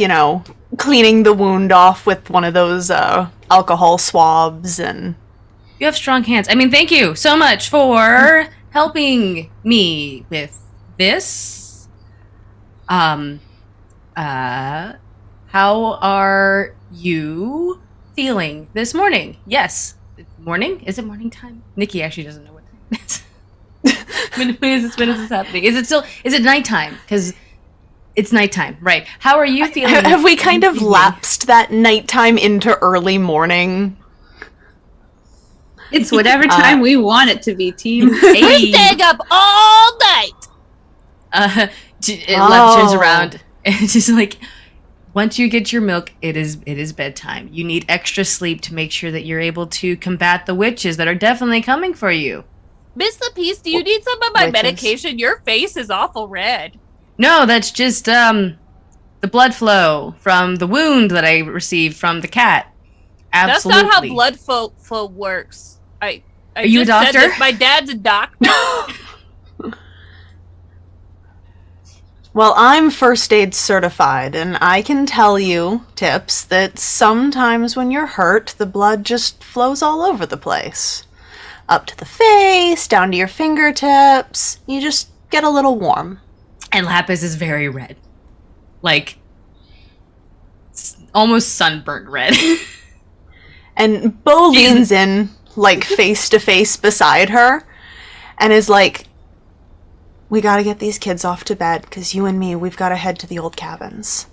cleaning the wound off with one of those alcohol swabs and... You have strong hands. I mean, thank you so much for helping me with this. How are you feeling this morning? Yes. Morning? Is it morning time? Nikki actually doesn't know what time it is. when is this happening? Is it nighttime? Because it's nighttime, right? How are you feeling? Have we kind of evening? lapsed that nighttime into early morning? It's whatever time we want it to be, team. We're staying up all night. Lev turns around and just like, once you get your milk, it is bedtime. You need extra sleep to make sure that you're able to combat the witches that are definitely coming for you. Miss Lapice, do you need some of my Witches. medication? Your face is awful red. No, that's just the blood flow from the wound that I received from the cat. Absolutely. That's not how blood flow works. I Are you a just said doctor? this. My dad's a doctor. Well, I'm first aid certified, and I can tell you, Tips, that sometimes when you're hurt, the blood just flows all over the place. Up to the face, down to your fingertips. You just get a little warm. And Lapis is very red. Like, almost sunburnt red. And Bo leans in, like, face to face beside her, and is like, we gotta get these kids off to bed, because you and me, we've gotta head to the old cabins.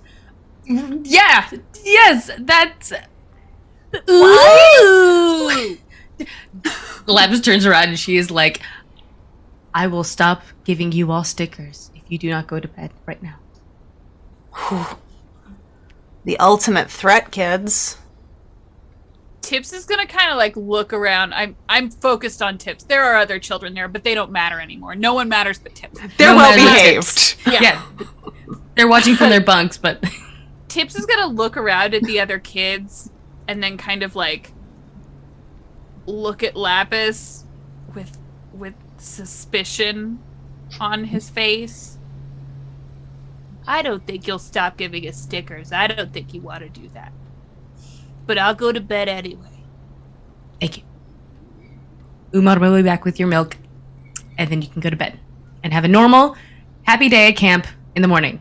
Yeah, yes, that's... Ooh. Lapis turns around and she is like, I will stop giving you all stickers if you do not go to bed right now. The ultimate threat, kids. Tips is gonna kind of like look around. I'm focused on Tips. There are other children there, but they don't matter anymore. No one matters but Tips. They're No well matter the behaved. Yeah. They're watching from their bunks, but... Tips is gonna look around at the other kids and then kind of like look at Lapis with suspicion on his face. I don't think you'll stop giving us stickers. I don't think you want to do that. But I'll go to bed anyway. Thank you. Umar will be back with your milk, and then you can go to bed and have a normal, happy day at camp in the morning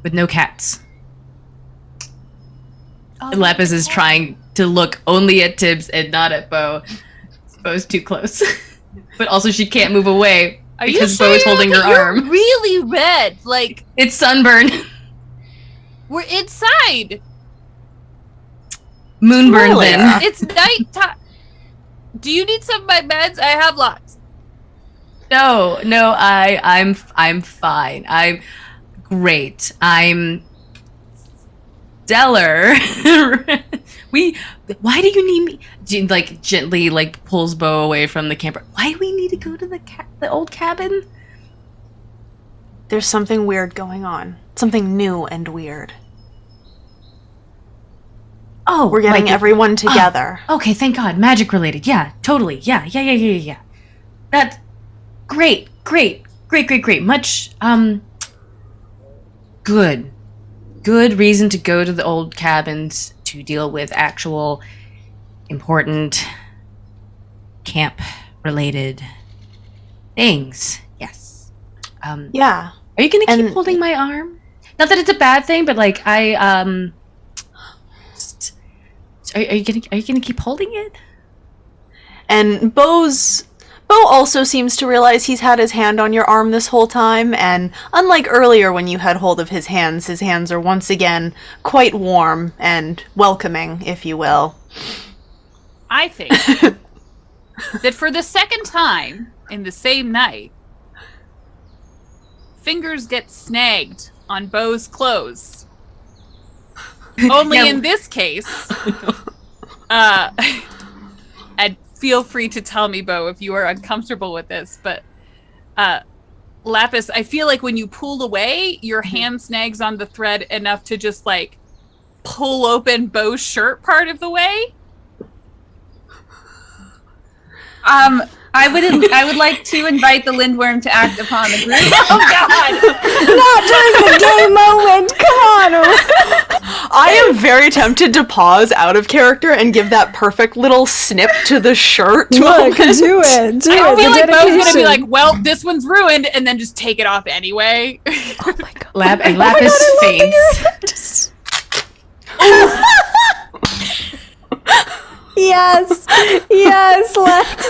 with no cats. And Lapis is trying to look only at Tibbs and not at Bo. Bo's too close. But also she can't move away because Bo is holding her arm. Really red. Like, It's sunburn. we're inside. Moonburn Really? then. It's nighttime. Do you need some of my meds? I have lots. No, I'm fine. I'm great. I'm stellar. Why do you need me? Jean, like, gently, like, pulls Bo away from the camper. Why do we need to go to the old cabin? There's something weird going on. Something new and weird. Oh, We're getting like, everyone together. okay, thank God. Magic related. Yeah, totally. Yeah. That's great. Much, good. Good reason to go to the old cabins to deal with actual important camp related things. Yes. Yeah. Are you gonna keep And- holding my arm? Not that it's a bad thing, but like are you gonna keep holding it? And Bo also seems to realize he's had his hand on your arm this whole time, and unlike earlier when you had hold of his hands are once again quite warm and welcoming, if you will. I think that for the second time in the same night, fingers get snagged on Bo's clothes. Only Yeah. in this case, and feel free to tell me, Bo, if you are uncomfortable with this, but Lapis, I feel like when you pull away, your hand snags on the thread enough to just like pull open Bo's shirt part of the way. I would like to invite the Lindworm to act upon the group. Oh God! Not during the gay moment. Come on. I am very tempted to pause out of character and give that perfect little snip to the shirt Look, moment. do it. Do I it. feel The like Bo's gonna be dedication. like, "Well, this one's ruined," and then just take it off anyway. Oh my god. Lapis faints. Yes, Lex.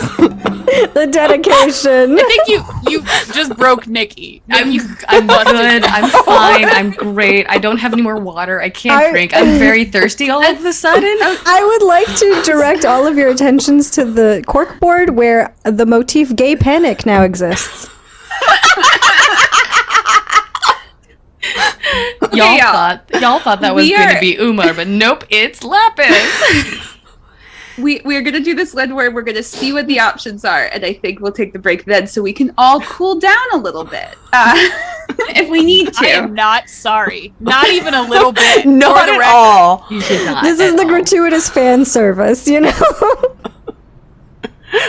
The dedication. I think you just broke Nikki. I'm You good. busted. I'm fine. I'm great. I don't have any more water. I can't I- drink. I'm very thirsty all of a sudden. I would like to direct all of your attentions to the corkboard where the motif gay panic now exists. Y'all y'all. thought that was We going are- to be Umar, but nope, it's Lapis. We're gonna do this Lindworm. We're gonna see what the options are, and I think we'll take the break then, so we can all cool down a little bit, if we need I am to. not sorry. Not even a little bit. Not For the at record. all. You should not. This is at the all. gratuitous fan service, you know?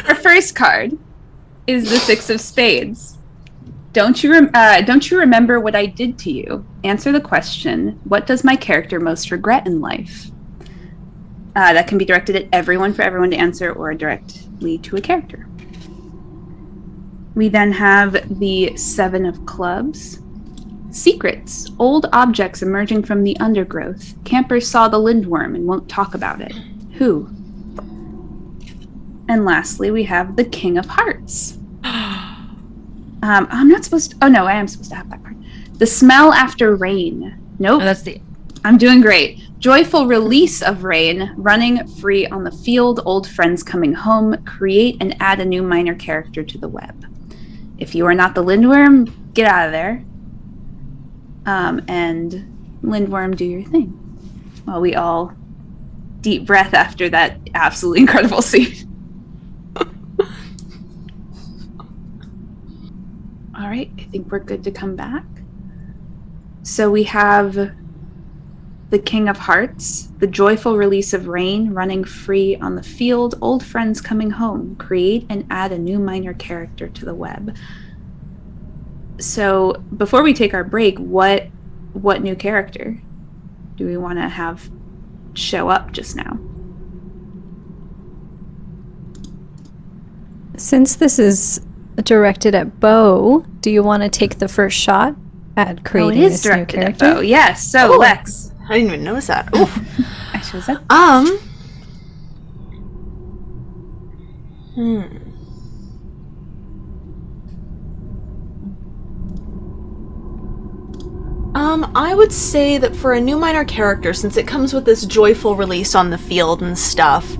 Our first card is the Six of Spades. Don't you remember what I did to you? Answer the question, what does my character most regret in life? That can be directed at everyone for everyone to answer, or directly to a character. We then have the Seven of Clubs. Secrets. Old objects emerging from the undergrowth. Campers saw the Lindworm and won't talk about it. Who? And lastly, we have the King of Hearts. I'm not supposed to... Oh, no, I am supposed to have that card. The Smell After Rain. Nope. Oh, that's the. I'm doing great. Joyful release of rain, running free on the field, old friends coming home, create and add a new minor character to the web. If you are not the Lindworm, get out of there. And Lindworm, do your thing. While we all deep breath after that absolutely incredible scene. All right, I think we're good to come back. So we have the King of Hearts, the joyful release of rain, running free on the field, old friends coming home, create and add a new minor character to the web. So before we take our break, what new character do we want to have show up just now? Since this is directed at Bo, do you want to take the first shot at Oh, it creating is this new directed at character? Bo. Yes. So, Oh. Lex. I didn't even notice that. Oof. I chose it. I would say that for a new minor character, since it comes with this joyful release on the field and stuff,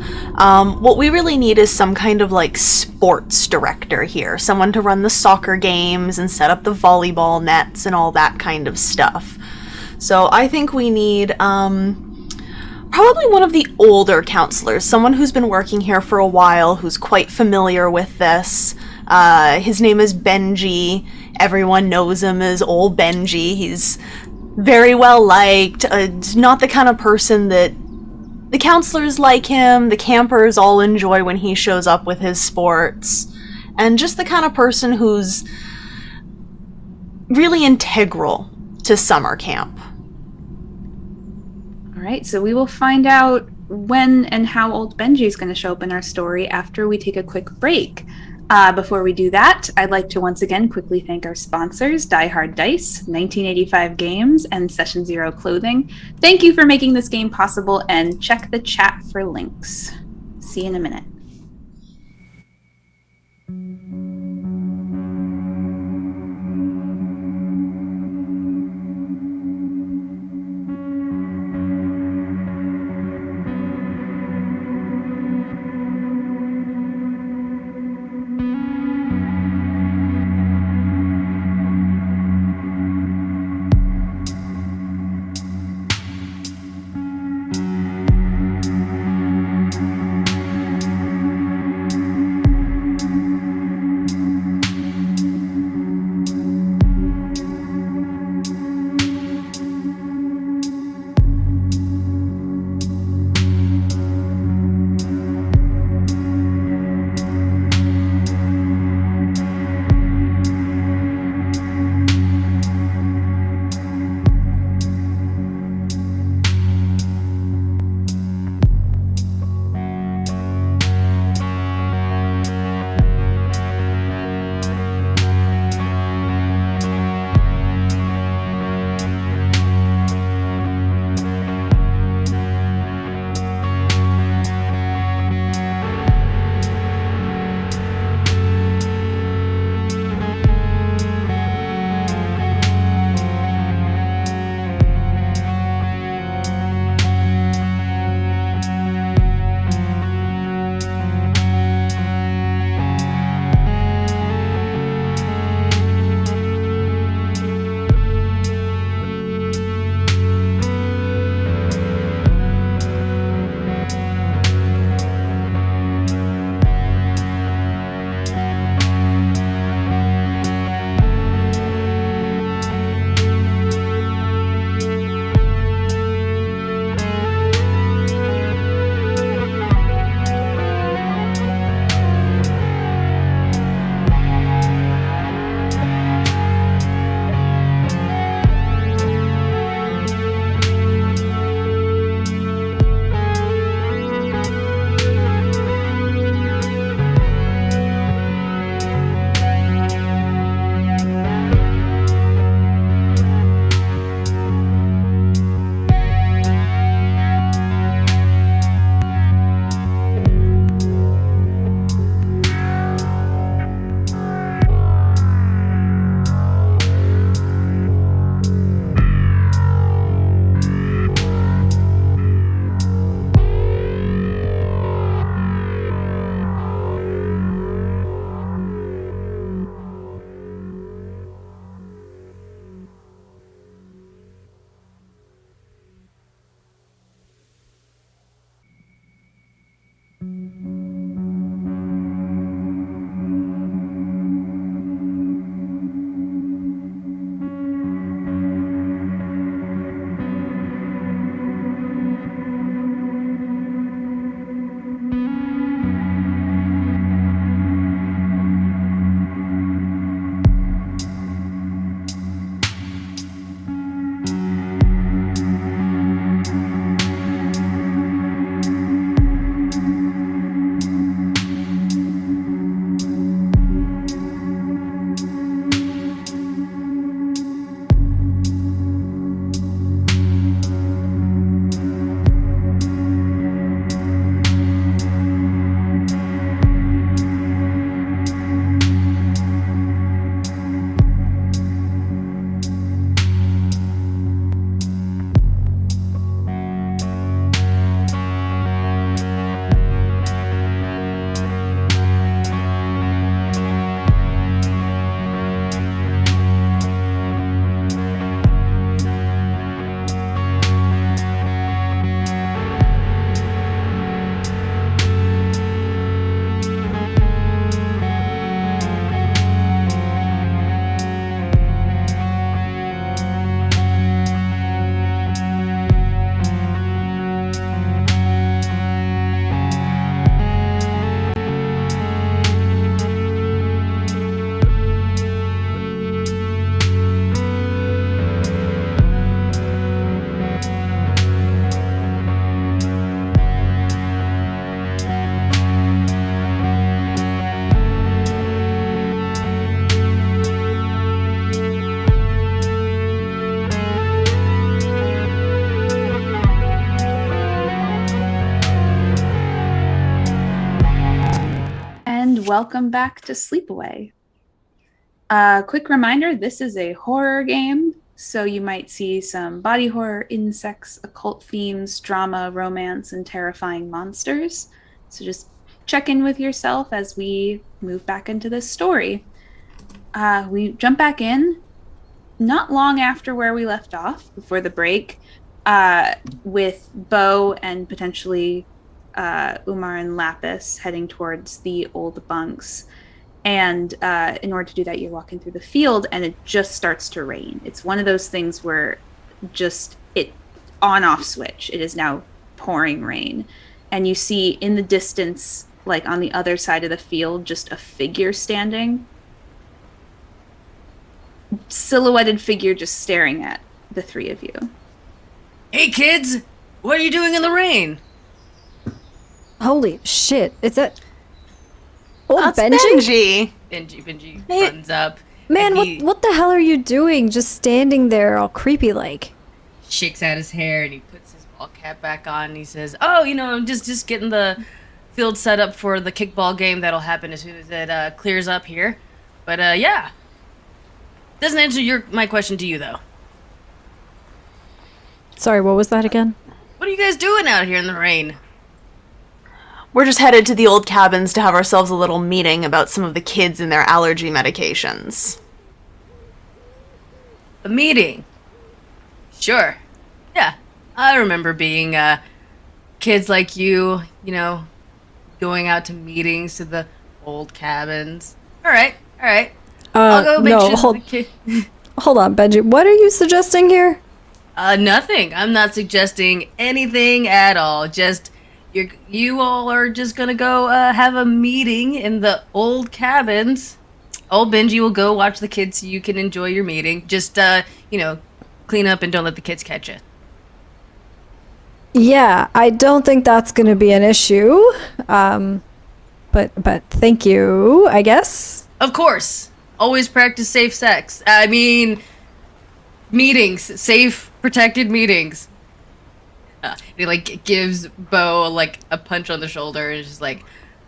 what we really need is some kind of like sports director here. Someone to run the soccer games and set up the volleyball nets and all that kind of stuff. So I think we need, probably one of the older counselors, someone who's been working here for a while, who's quite familiar with this. His name is Benji. Everyone knows him as Old Benji. He's very well liked. Not the kind of person that the counselors like him, the campers all enjoy when he shows up with his sports, and just the kind of person who's really integral to summer camp. All right. So we will find out when and how old Benji is going to show up in our story after we take a quick break. Before we do that, I'd like to once again quickly thank our sponsors, Die Hard Dice, 1985 Games, and Session Zero Clothing. Thank you for making this game possible, and check the chat for links. See you in a minute. welcome back to Sleepaway. Quick reminder, this is a horror game, so you might see some body horror, insects, occult themes, drama, romance, and terrifying monsters. So just check in with yourself as we move back into this story. We jump back in not long after where we left off, before the break, with Bo and potentially Umar and Lapis heading towards the old bunks. And in order to do that, you're walking through the field and it just starts to rain. It's one of those things where just it on-off switch. It is now pouring rain. And you see in the distance, like on the other side of the field, just a figure standing. Silhouetted figure just staring at the three of you. Hey kids, what are you doing in the rain? Holy shit! Is that old That's Benji? Benji. Benji Hey, runs up. Man, and he what the hell are you doing? Just standing there, all creepy like. shakes out his hair and he puts his ball cap back on. And he says, "Oh, I'm just getting the field set up for the kickball game that'll happen as soon as it clears up here." But yeah, doesn't answer my question to you though. Sorry, what was that again? What are you guys doing out here in the rain? We're just headed to the old cabins to have ourselves a little meeting about some of the kids and their allergy medications. A meeting. Sure. Yeah, I remember being kids like you, going out to meetings to the old cabins. All right. I'll go make no, sure that the kid. hold on, Benji. What are you suggesting here? Nothing. I'm not suggesting anything at all. Just you all are just gonna go have a meeting in the old cabins. Old Benji will go watch the kids so you can enjoy your meeting. Just clean up and don't let the kids catch it. Yeah, I don't think that's going to be an issue. But thank you, I guess. Of course. Always practice safe sex. I mean, meetings, safe, protected meetings. He gives Bo a punch on the shoulder and is just like,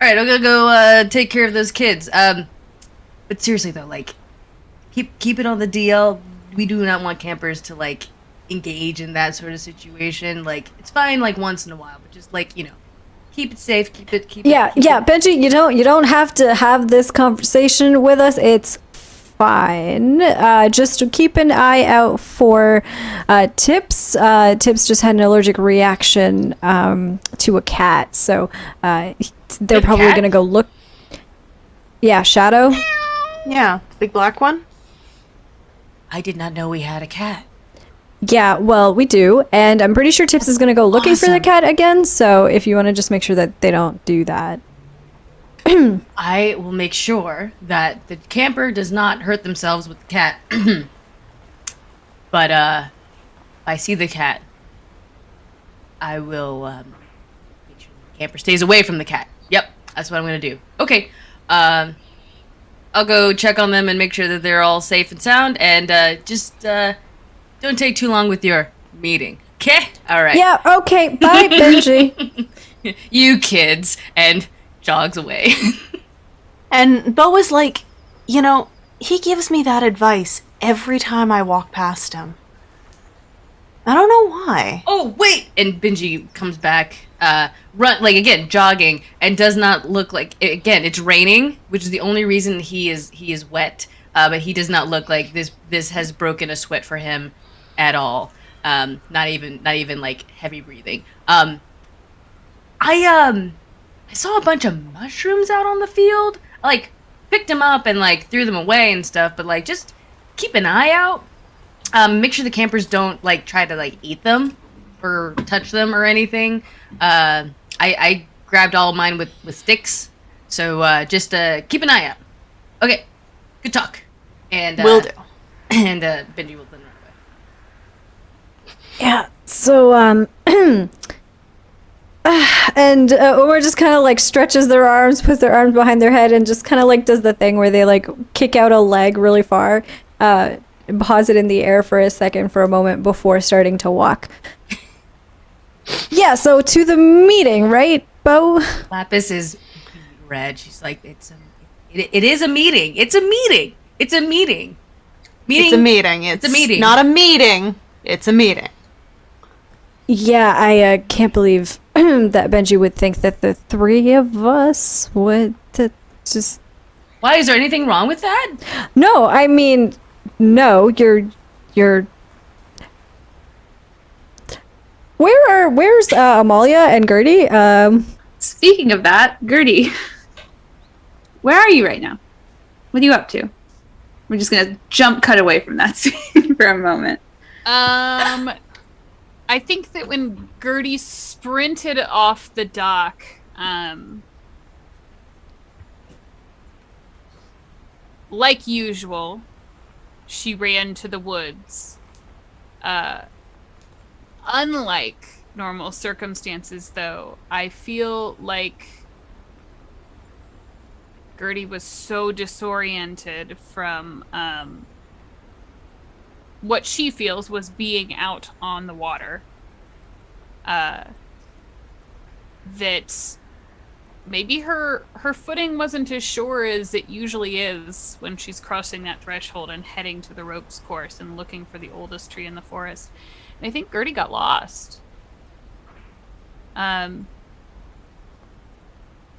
all right, I'm gonna go take care of those kids. But seriously though, keep it on the DL. We do not want campers to engage in that sort of situation. It's fine once in a while, but just keep it safe. Keep it. Yeah, Benji, you don't have to have this conversation with us. It's fine. Just to keep an eye out for Tips. Tips just had an allergic reaction to a cat, so they're probably cat? gonna go look. Yeah, Shadow. Yeah, big black one. I did not know we had a cat. Yeah, well, we do, and I'm pretty sure Tips is gonna go looking for the Awesome. cat again. So if you want to just make sure that they don't do that. I will make sure that the camper does not hurt themselves with the cat. But if I see the cat, I will make sure the camper stays away from the cat. Yep, that's what I'm gonna do. Okay, I'll go check on them and make sure that they're all safe and sound, and just don't take too long with your meeting. Okay? All right. Yeah. Okay. Bye, Benji. You kids, and jogs away. And Bo was like, he gives me that advice every time I walk past him. I don't know why. Oh, wait! And Benji comes back, again, jogging, and does not look again, it's raining, which is the only reason he is wet, but he does not look like this has broken a sweat for him at all. Not even heavy breathing. I saw a bunch of mushrooms out on the field. Picked them up and threw them away and stuff, but just keep an eye out. Make sure the campers don't try to eat them or touch them or anything. I grabbed all of mine with sticks, so just keep an eye out. Okay, good talk. And Will do. And Benji will then run away. Yeah. So and Omar just kind of stretches their arms, puts their arms behind their head, and just kind of does the thing where they kick out a leg really far, pause it in the air for a second, for a moment before starting to walk. Yeah. So to the meeting, right, Bo? Lapis is red. She's like, it is a meeting. It's a meeting. It's a meeting. It's a meeting. It's a meeting. Not a meeting. It's a meeting. Yeah, I can't believe that Benji would think that the three of us would just. Why, is there anything wrong with that? No, I mean, no. You're. Where's Amalia and Gertie? Speaking of that, Gertie, where are you right now? What are you up to? We're just gonna cut away from that scene for a moment. I think that when Gertie sprinted off the dock, like usual, she ran to the woods. Unlike normal circumstances, though, I feel like Gertie was so disoriented from what she feels was being out on the water, that maybe her footing wasn't as sure as it usually is when she's crossing that threshold and heading to the ropes course and looking for the oldest tree in the forest. And I think Gertie got lost. And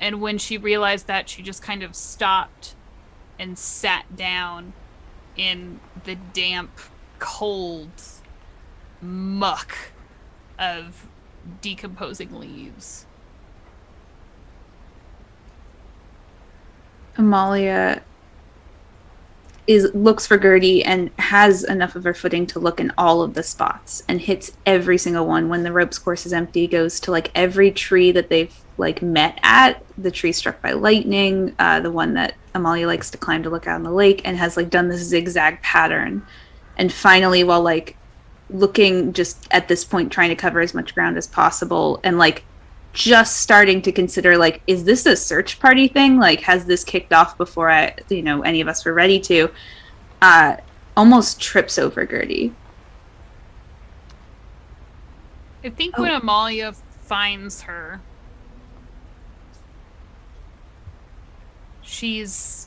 when she realized that, she just kind of stopped and sat down in the damp, cold muck of decomposing leaves. Amalia looks for Gertie and has enough of her footing to look in all of the spots and hits every single one. When the ropes course is empty, goes to like every tree that they've like met at, the tree struck by lightning, the one that Amalia likes to climb to look out on the lake, and has like done this zigzag pattern. And finally, while like looking just at this point, trying to cover as much ground as possible, and like just starting to consider like, is this a search party thing? Like, has this kicked off before any of us were ready to? Almost trips over Gertie. I think when Amalia finds her, she's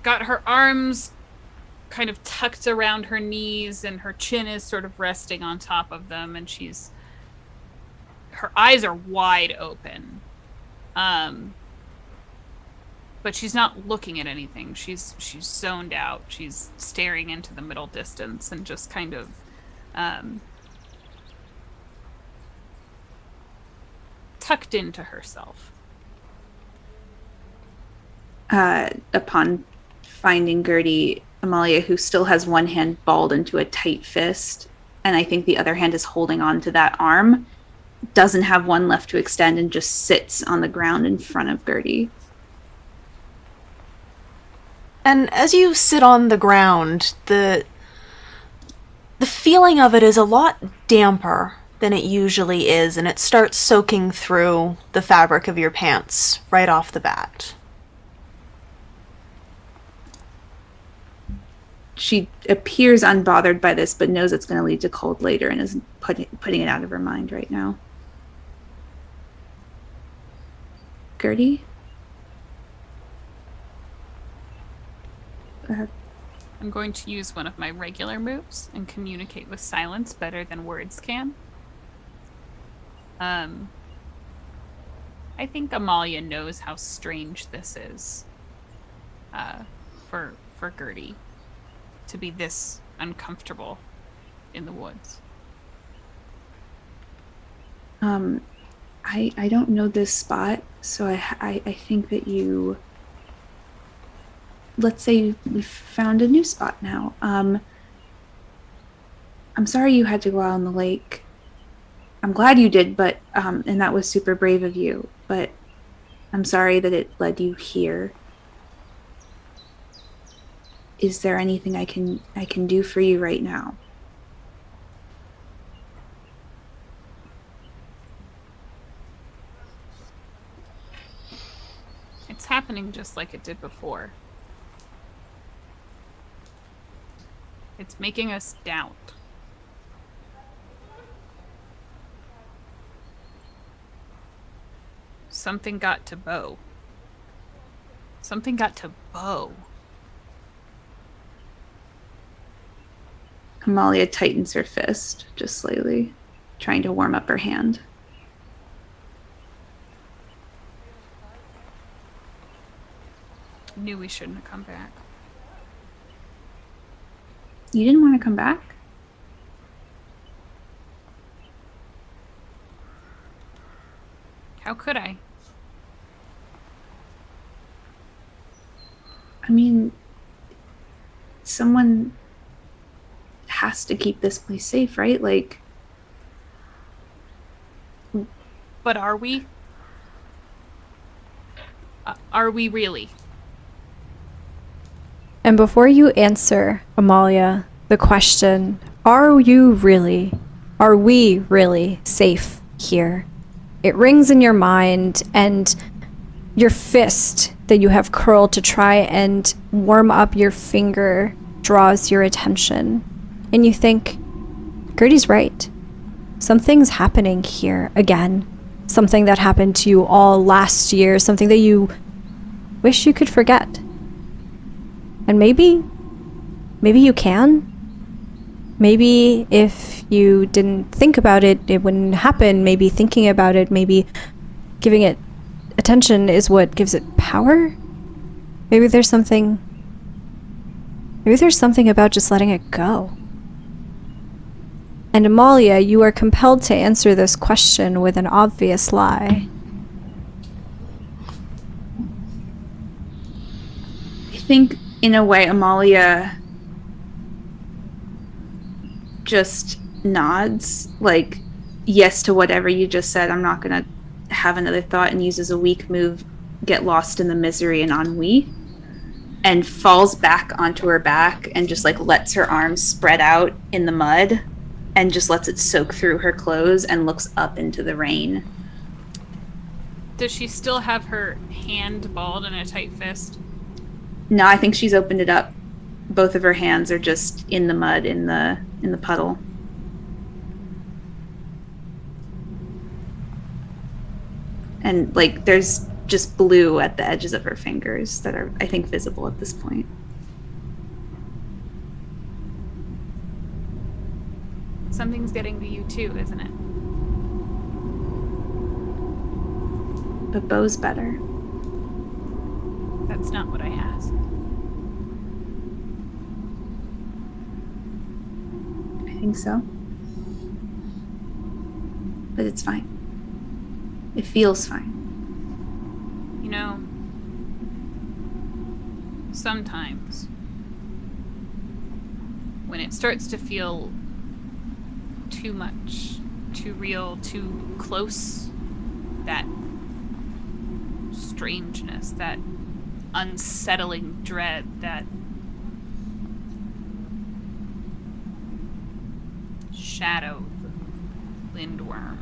got her arms kind of tucked around her knees and her chin is sort of resting on top of them, and her eyes are wide open. But she's not looking at anything. She's zoned out. She's staring into the middle distance and just kind of tucked into herself. Upon finding Gertie, Amalia, who still has one hand balled into a tight fist, and I think the other hand is holding on to that arm, doesn't have one left to extend and just sits on the ground in front of Gertie. And as you sit on the ground, the feeling of it is a lot damper than it usually is, and it starts soaking through the fabric of your pants right off the bat. She appears unbothered by this, but knows it's going to lead to cold later and is putting it out of her mind right now. Gertie? Go ahead. I'm going to use one of my regular moves and communicate with silence better than words can. I think Amalia knows how strange this is for Gertie to be this uncomfortable in the woods. I don't know this spot, so I think that you... Let's say we found a new spot now. I'm sorry you had to go out on the lake. I'm glad you did, but and that was super brave of you, but I'm sorry that it led you here. Is there anything I can do for you right now? It's happening just like it did before. It's making us doubt. Something got to Bo. Something got to Bo. Amalia tightens her fist just slightly, trying to warm up her hand. Knew we shouldn't have come back. You didn't want to come back? How could I? I mean, someone has to keep this place safe, right? Like, But are we? Are we really? And before you answer, Amalia, the question, are you really, are we really safe here? It rings in your mind, and your fist that you have curled to try and warm up your finger draws your attention. And you think, Gertie's right. Something's happening here again. Something that happened to you all last year, something that you wish you could forget. And maybe you can. Maybe if you didn't think about it, it wouldn't happen. Maybe thinking about it, maybe giving it attention is what gives it power. Maybe there's something about just letting it go. And Amalia, you are compelled to answer this question with an obvious lie. I think in a way, Amalia just nods, like, yes to whatever you just said. I'm not going to have another thought, and uses a weak move, get lost in the misery and ennui, and falls back onto her back and just like lets her arms spread out in the mud and just lets it soak through her clothes and looks up into the rain. Does she still have her hand balled in a tight fist? No, I think she's opened it up. Both of her hands are just in the mud, in the puddle. And like there's just blue at the edges of her fingers that are, I think, visible at this point. Something's getting to you too, isn't it? But Bo's better. That's not what I asked. I think so. But it's fine. It feels fine. You know, sometimes when it starts to feel too much, too real, too close, that strangeness, that unsettling dread, that shadow, the lindworm.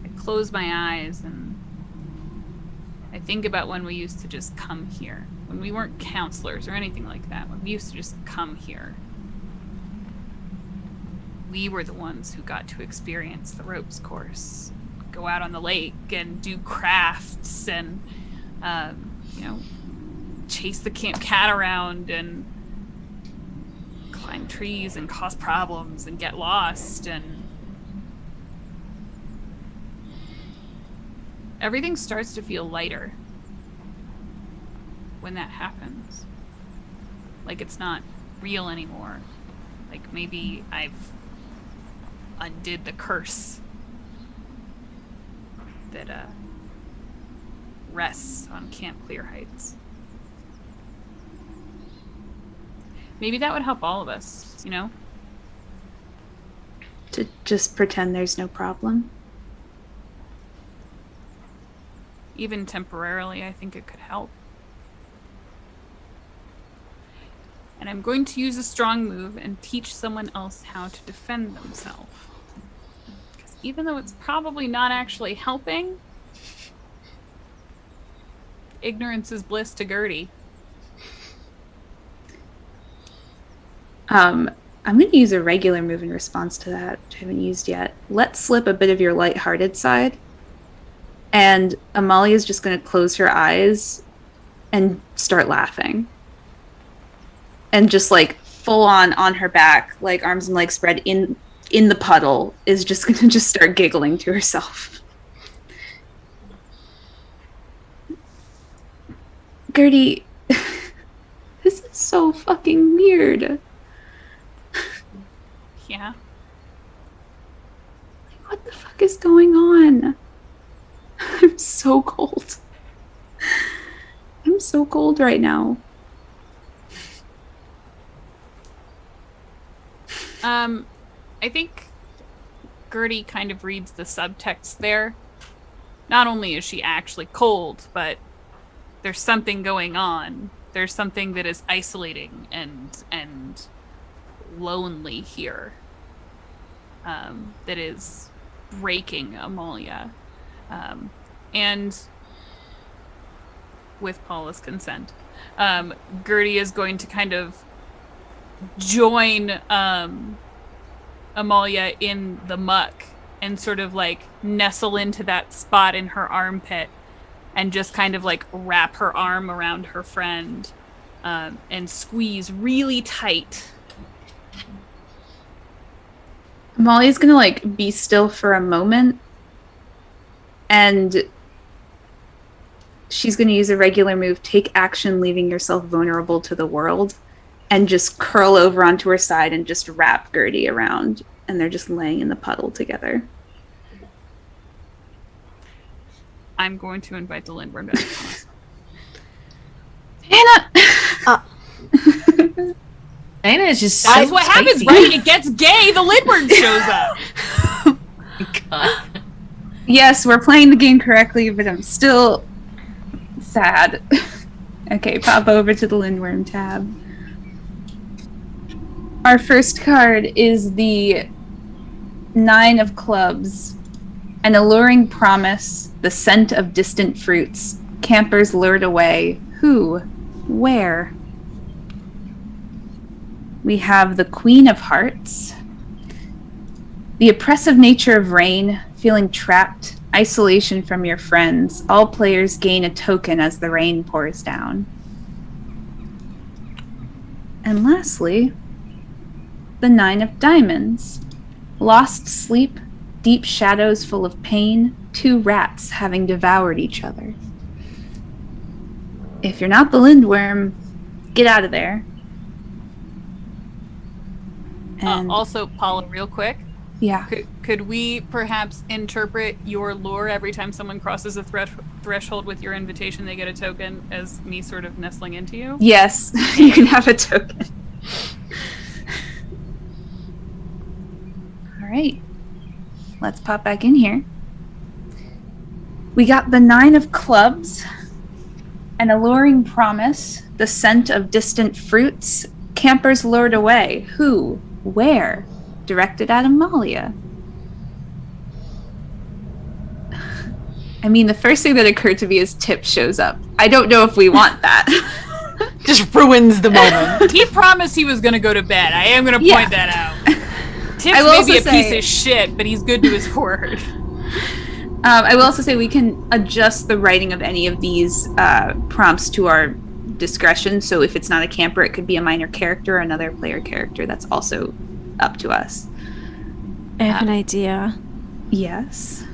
I close my eyes and I think about when we used to just come here, when we weren't counselors or anything like that, when we used to just come here. We were the ones who got to experience the ropes course, go out on the lake and do crafts and, chase the camp cat around and climb trees and cause problems and get lost, and everything starts to feel lighter when that happens. Like it's not real anymore. Like maybe I've undid the curse that rests on Camp Clear Heights. Maybe that would help all of us, you know? To just pretend there's no problem. Even temporarily, I think it could help. And I'm going to use a strong move and teach someone else how to defend themselves. Because even though it's probably not actually helping, ignorance is bliss to Gertie. I'm going to use a regular move in response to that, which I haven't used yet. Let slip a bit of your lighthearted side. And Amalia's just going to close her eyes and start laughing. And just like full on her back, like arms and legs spread in the puddle, is just going to just start giggling to herself. Gertie, this is so fucking weird. Yeah. What the fuck is going on? I'm so cold. I'm so cold right now. I think Gertie kind of reads the subtext there. Not only is she actually cold, but there's something going on. There's something that is isolating and lonely here. That is breaking Amalia. And with Paula's consent, Gertie is going to kind of join Amalia in the muck and sort of like nestle into that spot in her armpit and just kind of like wrap her arm around her friend and squeeze really tight. Molly's gonna like be still for a moment, and she's gonna use a regular move, take action, leaving yourself vulnerable to the world, and just curl over onto her side and just wrap Gertie around, and they're just laying in the puddle together. I'm going to invite the Lindworm back. Hannah! Dana is just That's so what happens, spicy. right? It gets gay. The Lindworm shows up. God. Yes, we're playing the game correctly, but I'm still sad. Okay, pop over to the Lindworm tab. Our first card is the 9 of Clubs. An alluring promise, the scent of distant fruits, campers lured away. Who? Where? We have the Queen of Hearts. The oppressive nature of rain, feeling trapped, isolation from your friends. All players gain a token as the rain pours down. And lastly, the 9 of Diamonds. Lost sleep, deep shadows full of pain, 2 rats having devoured each other. If you're not the Lindworm, get out of there. And Also, Paula, real quick, yeah. could we perhaps interpret your lore every time someone crosses a threshold with your invitation, they get a token as me sort of nestling into you? Yes, you can have a token. All right. Let's pop back in here. We got the 9 of Clubs, an alluring promise, the scent of distant fruits, campers lured away. Who? Where? Directed at Amalia. I mean, the first thing that occurred to me is Tip shows up. I don't know if we want that. Just ruins the moment. He promised he was going to go to bed. I am going to point that out. Tip's I will maybe a also say- piece of shit, but he's good to his word. I will also say we can adjust the writing of any of these prompts to our discretion. So if it's not a camper, it could be a minor character or another player character. That's also up to us. I have an idea. Yes.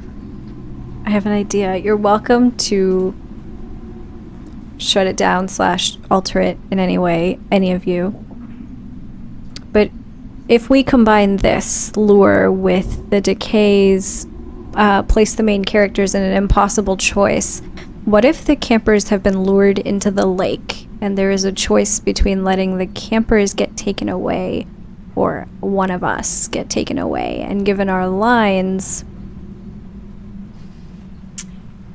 I have an idea. You're welcome to shut it down / alter it in any way, any of you. But if we combine this lure with the decays, place the main characters in an impossible choice, what if the campers have been lured into the lake and there is a choice between letting the campers get taken away or one of us get taken away? And given our lines,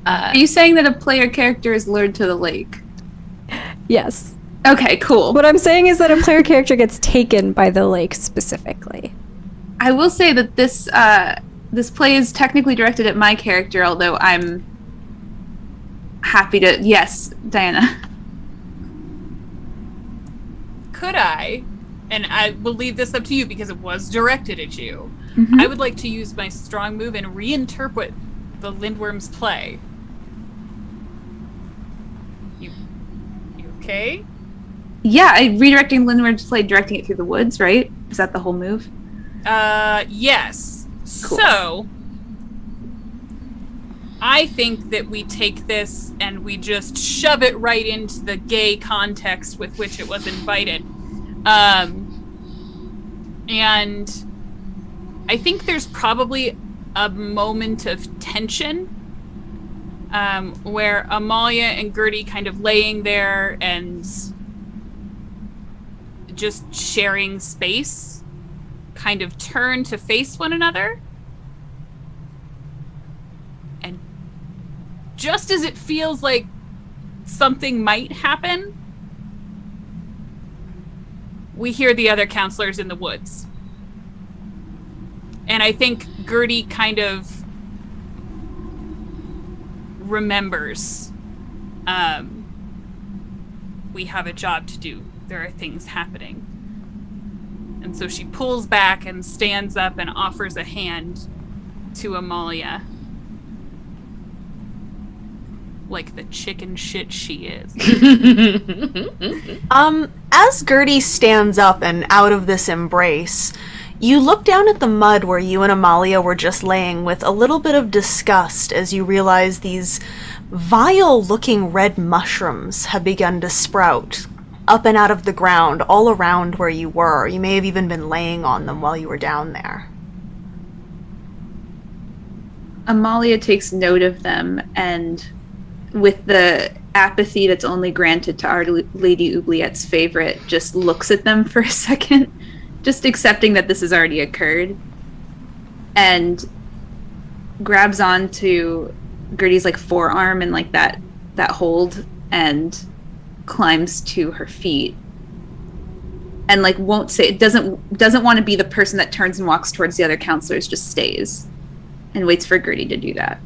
Are you saying that a player character is lured to the lake? yes. Okay, cool. What I'm saying is that a player character gets taken by the lake specifically. I will say that this this play is technically directed at my character, although I'm happy to. Yes, Diana. Could I, and I will leave this up to you because it was directed at you. Mhm. I would like to use my strong move and reinterpret the Lindworm's play. You okay? Yeah, redirecting Lindworm's play, directing it through the woods, right? Is that the whole move? Yes. Cool. So, I think that we take this and we just shove it right into the gay context with which it was invited. And I think there's probably a moment of tension where Amalia and Gertie kind of laying there and just sharing space kind of turn to face one another. And just as it feels like something might happen, we hear the other counselors in the woods. And I think Gertie kind of remembers, we have a job to do. There are things happening. And so she pulls back and stands up and offers a hand to Amalia. Like the chicken shit she is. As Gertie stands up and out of this embrace, you look down at the mud where you and Amalia were just laying with a little bit of disgust as you realize these vile-looking red mushrooms have begun to sprout up and out of the ground all around where you were. You may have even been laying on them while you were down there. Amalia takes note of them, and with the apathy that's only granted to Our Lady Oubliette's favorite, just looks at them for a second, just accepting that this has already occurred, and grabs onto Gertie's like forearm and like that hold, and climbs to her feet, and like won't say, doesn't want to be the person that turns and walks towards the other counselors, just stays and waits for Gertie to do that.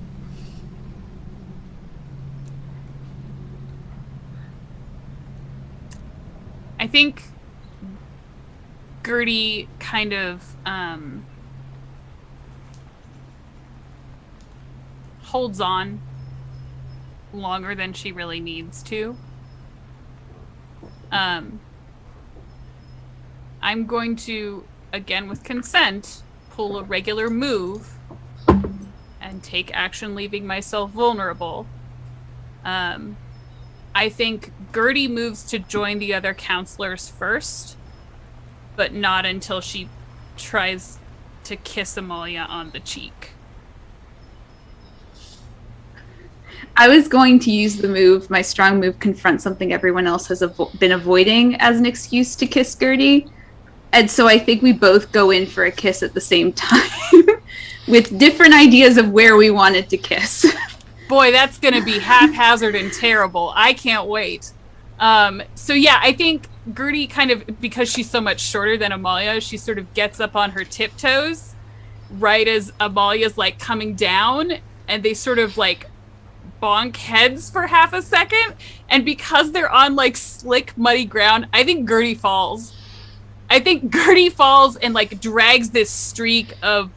I think Gertie kind of holds on longer than she really needs to. I'm going to, again with consent, pull a regular move and take action leaving myself vulnerable. I think Gertie moves to join the other counselors first, but not until she tries to kiss Amalia on the cheek. I was going to use the move, my strong move, confront something everyone else has been avoiding as an excuse to kiss Gertie. And so I think we both go in for a kiss at the same time with different ideas of where we wanted to kiss. Boy, that's going to be haphazard and terrible. I can't wait. So yeah, I think Gertie kind of, because she's so much shorter than Amalia, she sort of gets up on her tiptoes right as Amalia's like coming down, and they sort of like bonk heads for half a second. And because they're on like slick, muddy ground, I think Gertie falls. I think Gertie falls and like drags this streak of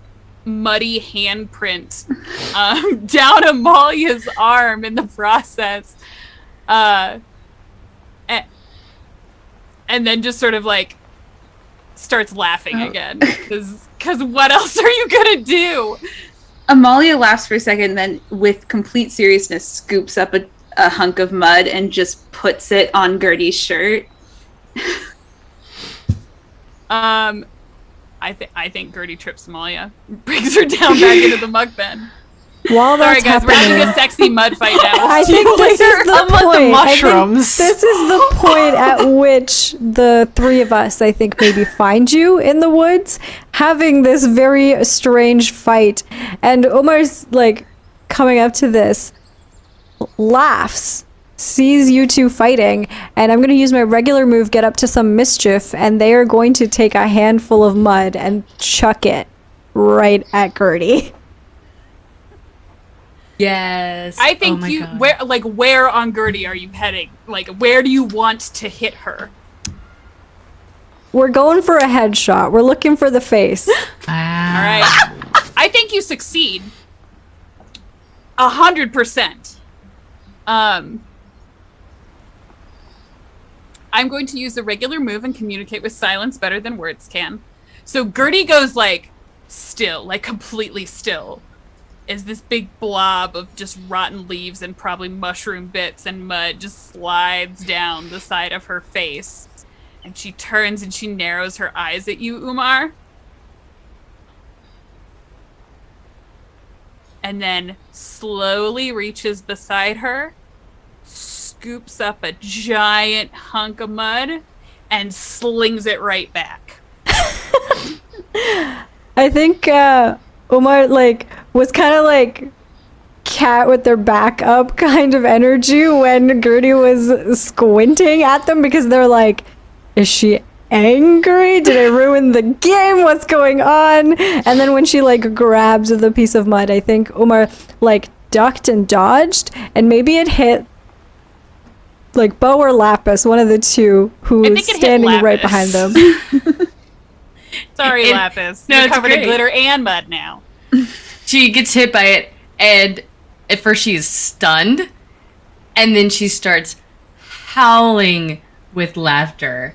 muddy handprint down Amalia's arm in the process. And then just sort of like starts laughing again. Because what else are you gonna do? Amalia laughs for a second, then with complete seriousness scoops up a hunk of mud and just puts it on Gertie's shirt. I think Gertie trips Amalia, brings her down back into the muck bin. While Sorry that's guys, we're having happening, a sexy mud fight now. I think this is the Unlike the point. mushrooms. This is the point at which the three of us, I think, maybe find you in the woods, having this very strange fight. And Omar's like coming up to this, laughs, sees you two fighting, and I'm going to use my regular move, get up to some mischief, and they are going to take a handful of mud and chuck it right at Gertie. Yes. I think God. where on Gertie are you heading? Like, where do you want to hit her? We're going for a headshot. We're looking for the face. All right. I think you succeed. 100%. I'm going to use the regular move and communicate with silence better than words can. So Gertie goes like still, like completely still, as this big blob of just rotten leaves and probably mushroom bits and mud just slides down the side of her face. And she turns and she narrows her eyes at you, Umar. And then slowly reaches beside her, scoops up a giant hunk of mud, and slings it right back. I think Omar was kind of like cat with their back up kind of energy when Gertie was squinting at them because they're like, is she angry? Did I ruin the game? What's going on? And then when she grabs the piece of mud, I think Omar ducked and dodged, and maybe it hit Bo or Lapis, one of the two who was standing right behind them. Sorry, Lapis. No, You're it's covered in great. glitter and mud now. She gets hit by it, and at first she is stunned, and then she starts howling with laughter.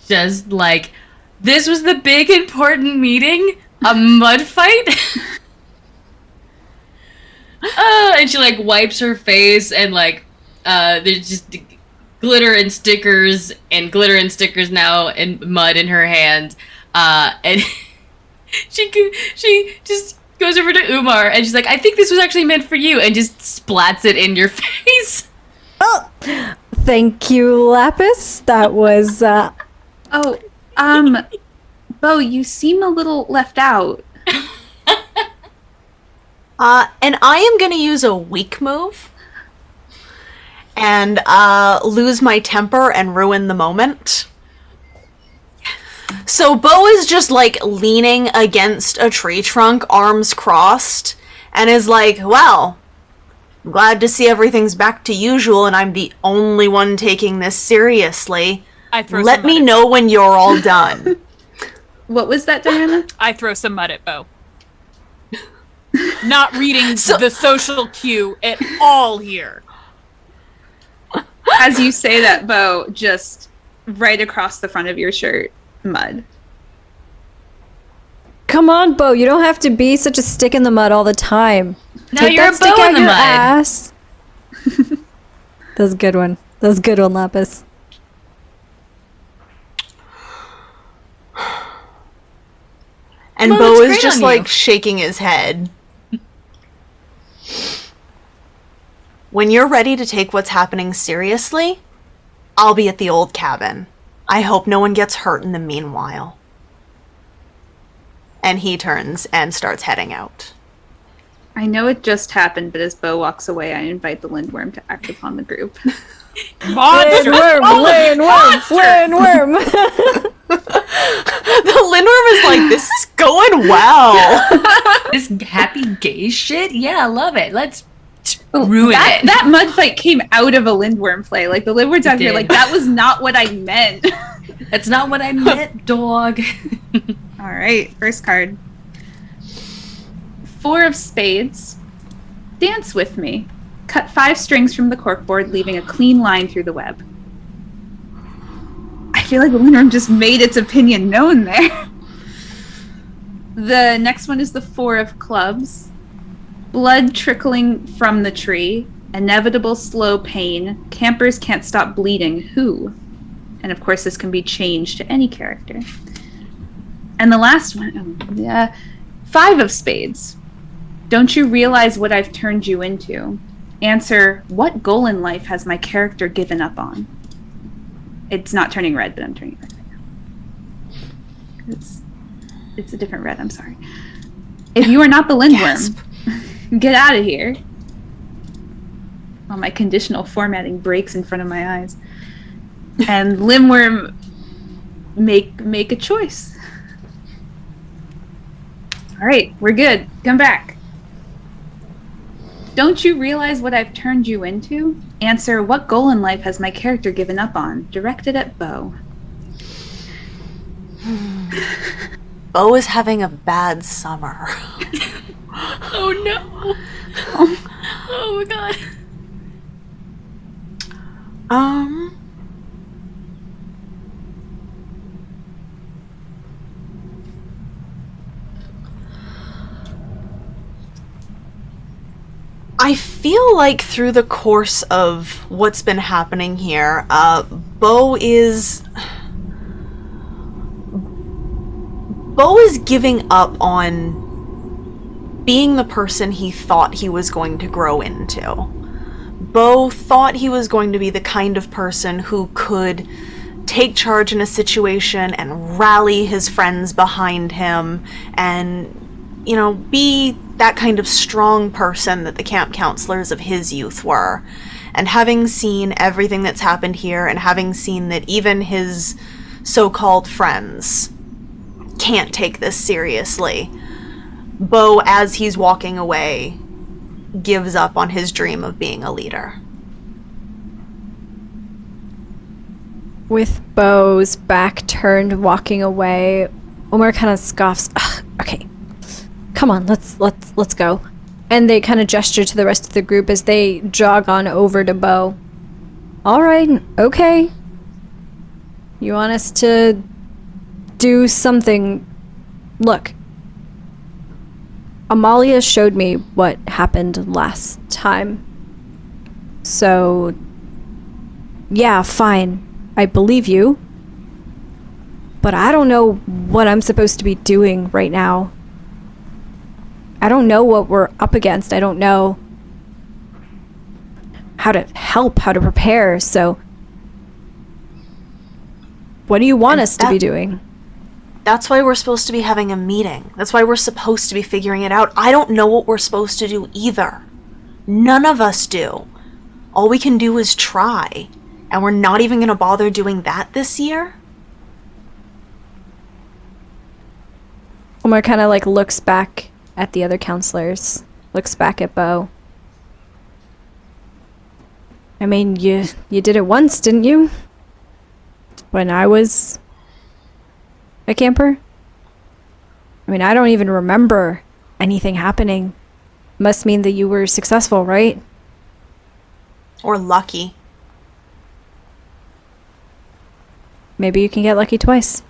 Just like, this was the big important meeting? A mud fight? And she wipes her face, and there's just glitter and stickers now and mud in her hand. And she just goes over to Umar, and she's like, I think this was actually meant for you, and just splats it in your face. Oh, thank you, Lapis. That was Bo, you seem a little left out. And I am going to use a weak move and lose my temper and ruin the moment. So Bo is just leaning against a tree trunk, arms crossed, and is like, well, I'm glad to see everything's back to usual and I'm the only one taking this seriously. Let me know when you're all done. What was that, Diana? I throw some mud at Bo. Not reading the social cue at all here. As you say that, Bo, just right across the front of your shirt, mud. come on, Bo. You don't have to be such a stick in the mud all the time. No, Take you're that a stick Bo out in the your mud. ass. That was a good one. That was a good one, Lapis. And Well, Bo that's is great just on you. shaking his head. When you're ready to take what's happening seriously, I'll be at the old cabin. I hope no one gets hurt in the meanwhile. And he turns and starts heading out. I know it just happened, but as Bo walks away, I invite the Lindworm to act upon the group. Monster! Lindworm. The Lindworm is like, this is going well. This happy gay shit? Yeah, I love it. Let's ruin it. That mud fight came out of a Lindworm play. Like, the Lindworm's out here, did. like, that was not what I meant. That's not what I meant, dog. All right, first card. 4 of spades. Dance with me. Cut 5 strings from the corkboard, leaving a clean line through the web. I feel like the Lindworm just made its opinion known there. The next one is the 4 of clubs. Blood trickling from the tree. Inevitable slow pain. Campers can't stop bleeding. Who? And of course, this can be changed to any character. And the last one, 5 of spades. Don't you realize what I've turned you into? Answer, what goal in life has my character given up on? It's not turning red, but I'm turning red right now. It's a different red, I'm sorry. If you are not the Lindworm, get out of here. Oh, my conditional formatting breaks in front of my eyes. And Lindworm, make a choice. All right, we're good. Come back. Don't you realize what I've turned you into? Answer, what goal in life has my character given up on? Directed at Bo. Bo is having a bad summer. Oh no! Oh my god! I feel like through the course of what's been happening here, Bo is giving up on being the person he thought he was going to grow into. Bo thought he was going to be the kind of person who could take charge in a situation and rally his friends behind him and, you know, be that kind of strong person that the camp counselors of his youth were. And having seen everything that's happened here, and having seen that even his so-called friends can't take this seriously, Bo, as he's walking away, gives up on his dream of being a leader. With Bo's back turned, walking away, Omar kind of scoffs. Ugh, okay, come on, let's go. And they kind of gesture to the rest of the group as they jog on over to Bo. All right, okay. You want us to do something? Look, Amalia showed me what happened last time. So, yeah, fine. I believe you. But I don't know what I'm supposed to be doing right now. I don't know what we're up against. I don't know how to help, how to prepare. So, what do you want us to be doing? That's why we're supposed to be having a meeting. That's why we're supposed to be figuring it out. I don't know what we're supposed to do either. None of us do. All we can do is try. And we're not even going to bother doing that this year? Omar kind of like looks back at the other counselors, looks back at Bo. I mean, you did it once, didn't you? When I was a camper? I mean, I don't even remember anything happening. Must mean that you were successful, right? Or lucky. Maybe you can get lucky twice.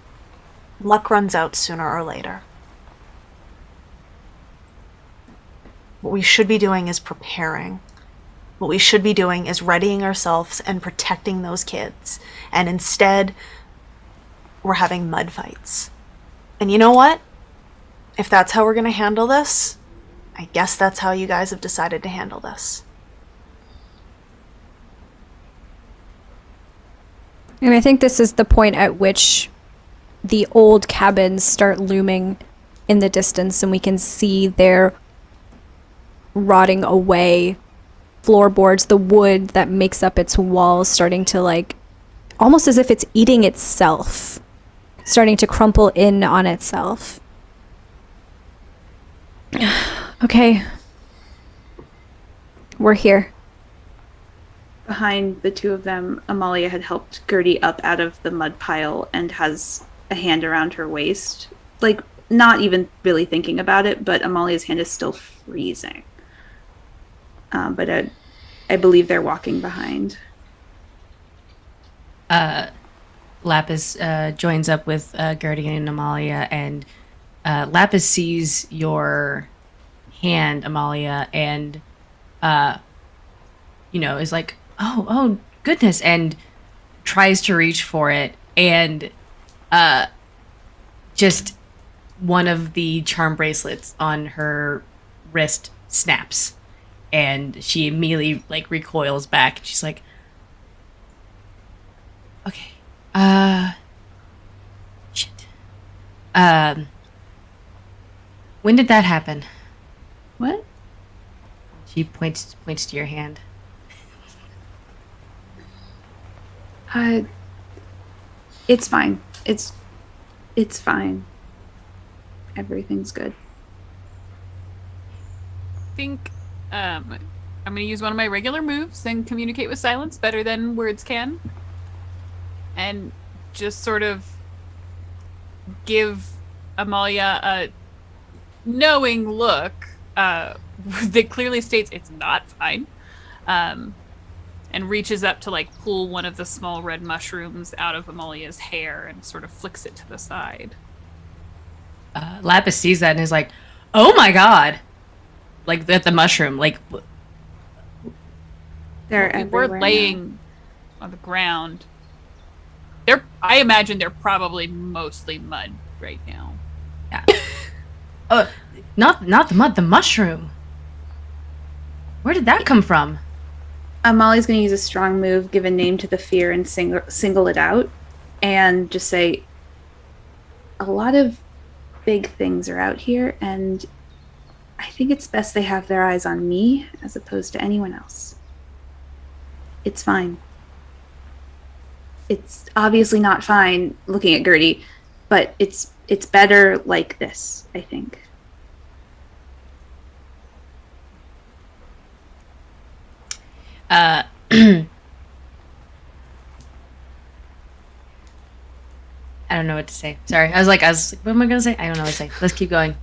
Luck runs out sooner or later. What we should be doing is preparing. What we should be doing is readying ourselves and protecting those kids. And instead, we're having mud fights. And you know what? If that's how we're going to handle this, I guess that's how you guys have decided to handle this. And I think this is the point at which the old cabins start looming in the distance, and we can see their rotting away floorboards, the wood that makes up its walls starting to, like, almost as if it's eating itself, starting to crumple in on itself. Okay. We're here. Behind the two of them, Amalia had helped Gertie up out of the mud pile and has a hand around her waist. Like, not even really thinking about it, but Amalia's hand is still freezing. But I believe they're walking behind. Lapis joins up with Gertie and Amalia, and Lapis sees your hand, Amalia, and is like, oh goodness, and tries to reach for it, and just one of the charm bracelets on her wrist snaps, and she immediately like recoils back. She's like, okay, shit. When did that happen? What? She points to your hand. It's fine. It's fine. Everything's good. I think I'm going to use one of my regular moves and communicate with silence better than words can. And just sort of give Amalia a knowing look that clearly states it's not fine, and reaches up to like pull one of the small red mushrooms out of Amalia's hair and sort of flicks it to the side. Lapis sees that and is like, "Oh my god!" Like the mushroom, like They're We were everywhere now. laying on the ground. I imagine they're probably mostly mud right now. not the mud, the mushroom. Where did that come from? Molly's going to use a strong move, give a name to the fear, and single it out, and just say, a lot of big things are out here, and I think it's best they have their eyes on me as opposed to anyone else. It's fine. It's obviously not fine looking at Gertie, but it's better like this, I think. I don't know what to say. Sorry. I was like, what am I gonna say? I don't know what to say. Let's keep going.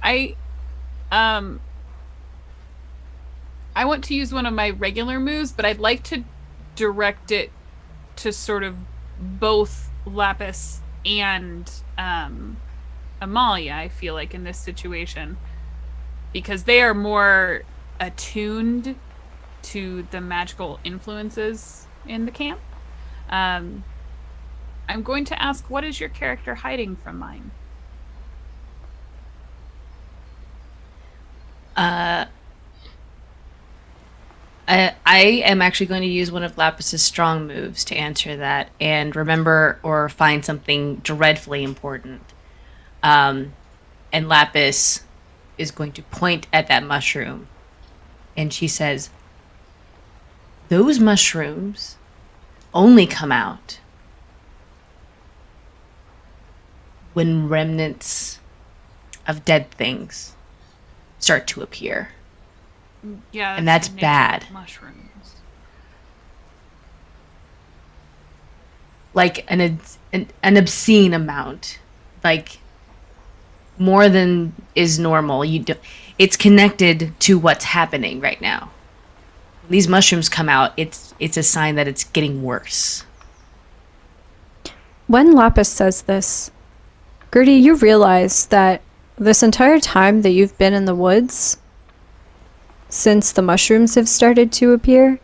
I want to use one of my regular moves, but I'd like to direct it to sort of both Lapis and Amalia, I feel like, in this situation. Because they are more attuned to the magical influences in the camp. I'm going to ask, what is your character hiding from mine? I am actually going to use one of Lapis's strong moves to answer that and remember or find something dreadfully important. And Lapis is going to point at that mushroom, and she says, "Those mushrooms only come out when remnants of dead things start to appear." Yeah, And that's the nature bad. of mushrooms. Like an obscene amount, like more than is normal. It's connected to what's happening right now. When these mushrooms come out, it's a sign that it's getting worse. When Lapis says this, Gertie, you realize that this entire time that you've been in the woods, since the mushrooms have started to appear,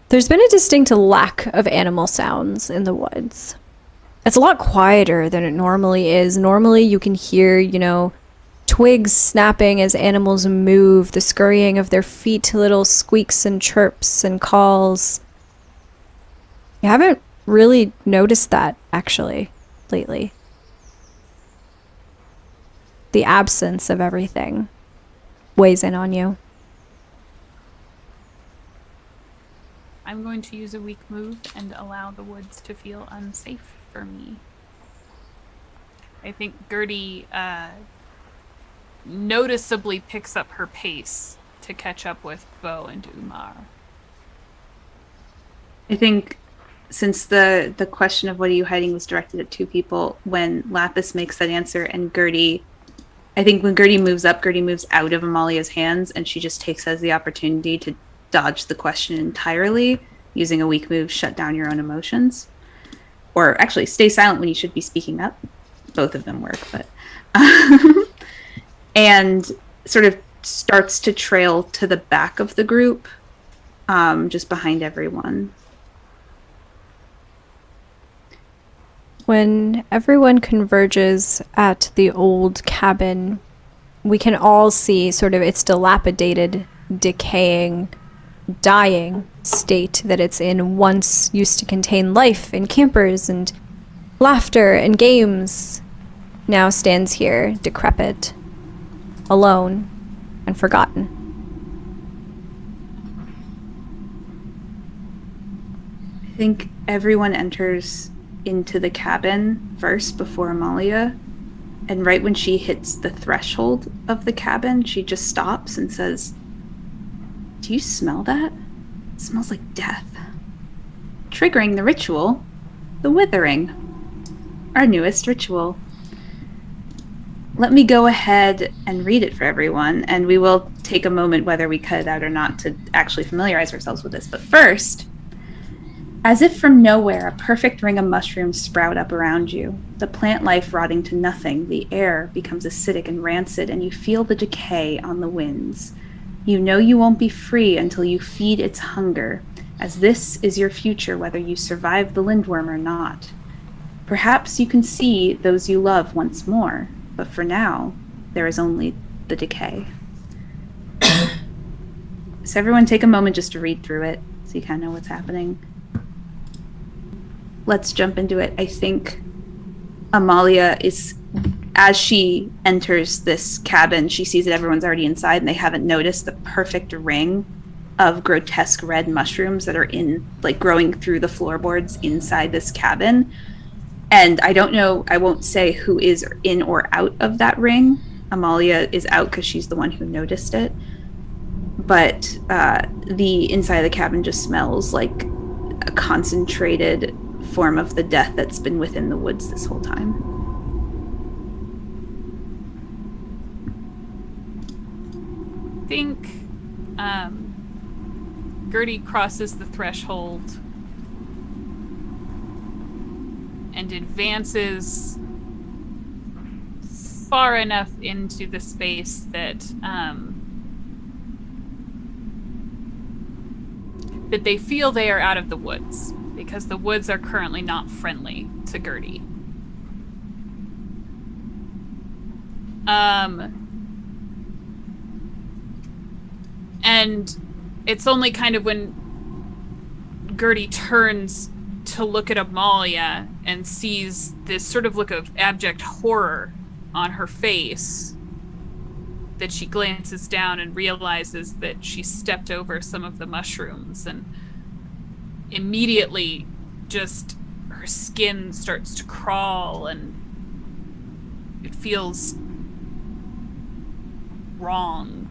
there's been a distinct lack of animal sounds in the woods. It's a lot quieter than it normally is. Normally you can hear, twigs snapping as animals move, the scurrying of their feet, little squeaks and chirps and calls. You haven't really noticed that, actually, lately. The absence of everything weighs in on you. I'm going to use a weak move and allow the woods to feel unsafe for me. I think Gertie noticeably picks up her pace to catch up with Bo and Umar. I think since the question of what are you hiding was directed at two people, when Lapis makes that answer and Gertie, I think when Gertie moves up, Gertie moves out of Amalia's hands, and she just takes as the opportunity to dodge the question entirely, using a weak move, shut down your own emotions. Or actually, stay silent when you should be speaking up. Both of them work, but... and sort of starts to trail to the back of the group, just behind everyone. When everyone converges at the old cabin, we can all see sort of its dilapidated, decaying, dying state that it's in once used to contain life and campers and laughter and games. Now stands here, decrepit, alone, and forgotten. I think everyone enters into the cabin first before Amalia, and right when she hits the threshold of the cabin, she just stops and says, "Do you smell that? It smells like death." Triggering the ritual, the Withering, our newest ritual. let me go ahead and read it for everyone, and we will take a moment, whether we cut it out or not, to actually familiarize ourselves with this. But first, as if from nowhere, a perfect ring of mushrooms sprout up around you. The plant life rotting to nothing, the air becomes acidic and rancid, and you feel the decay on the winds. You know you won't be free until you feed its hunger, as this is your future, whether you survive the lindworm or not. Perhaps you can see those you love once more, but for now, there is only the decay. So everyone take a moment just to read through it, so you kind of know what's happening. Let's jump into it. I think Amalia is, as she enters this cabin, she sees that everyone's already inside and they haven't noticed the perfect ring of grotesque red mushrooms that are growing through the floorboards inside this cabin. And I don't know, I won't say who is in or out of that ring. Amalia is out because she's the one who noticed it. But the inside of the cabin just smells like a concentrated form of the death that's been within the woods this whole time. I think Gertie crosses the threshold and advances far enough into the space that that they feel they are out of the woods, because the woods are currently not friendly to Gertie. And it's only kind of when Gertie turns to look at Amalia and sees this sort of look of abject horror on her face that she glances down and realizes that she stepped over some of the mushrooms, and immediately just her skin starts to crawl and it feels wrong,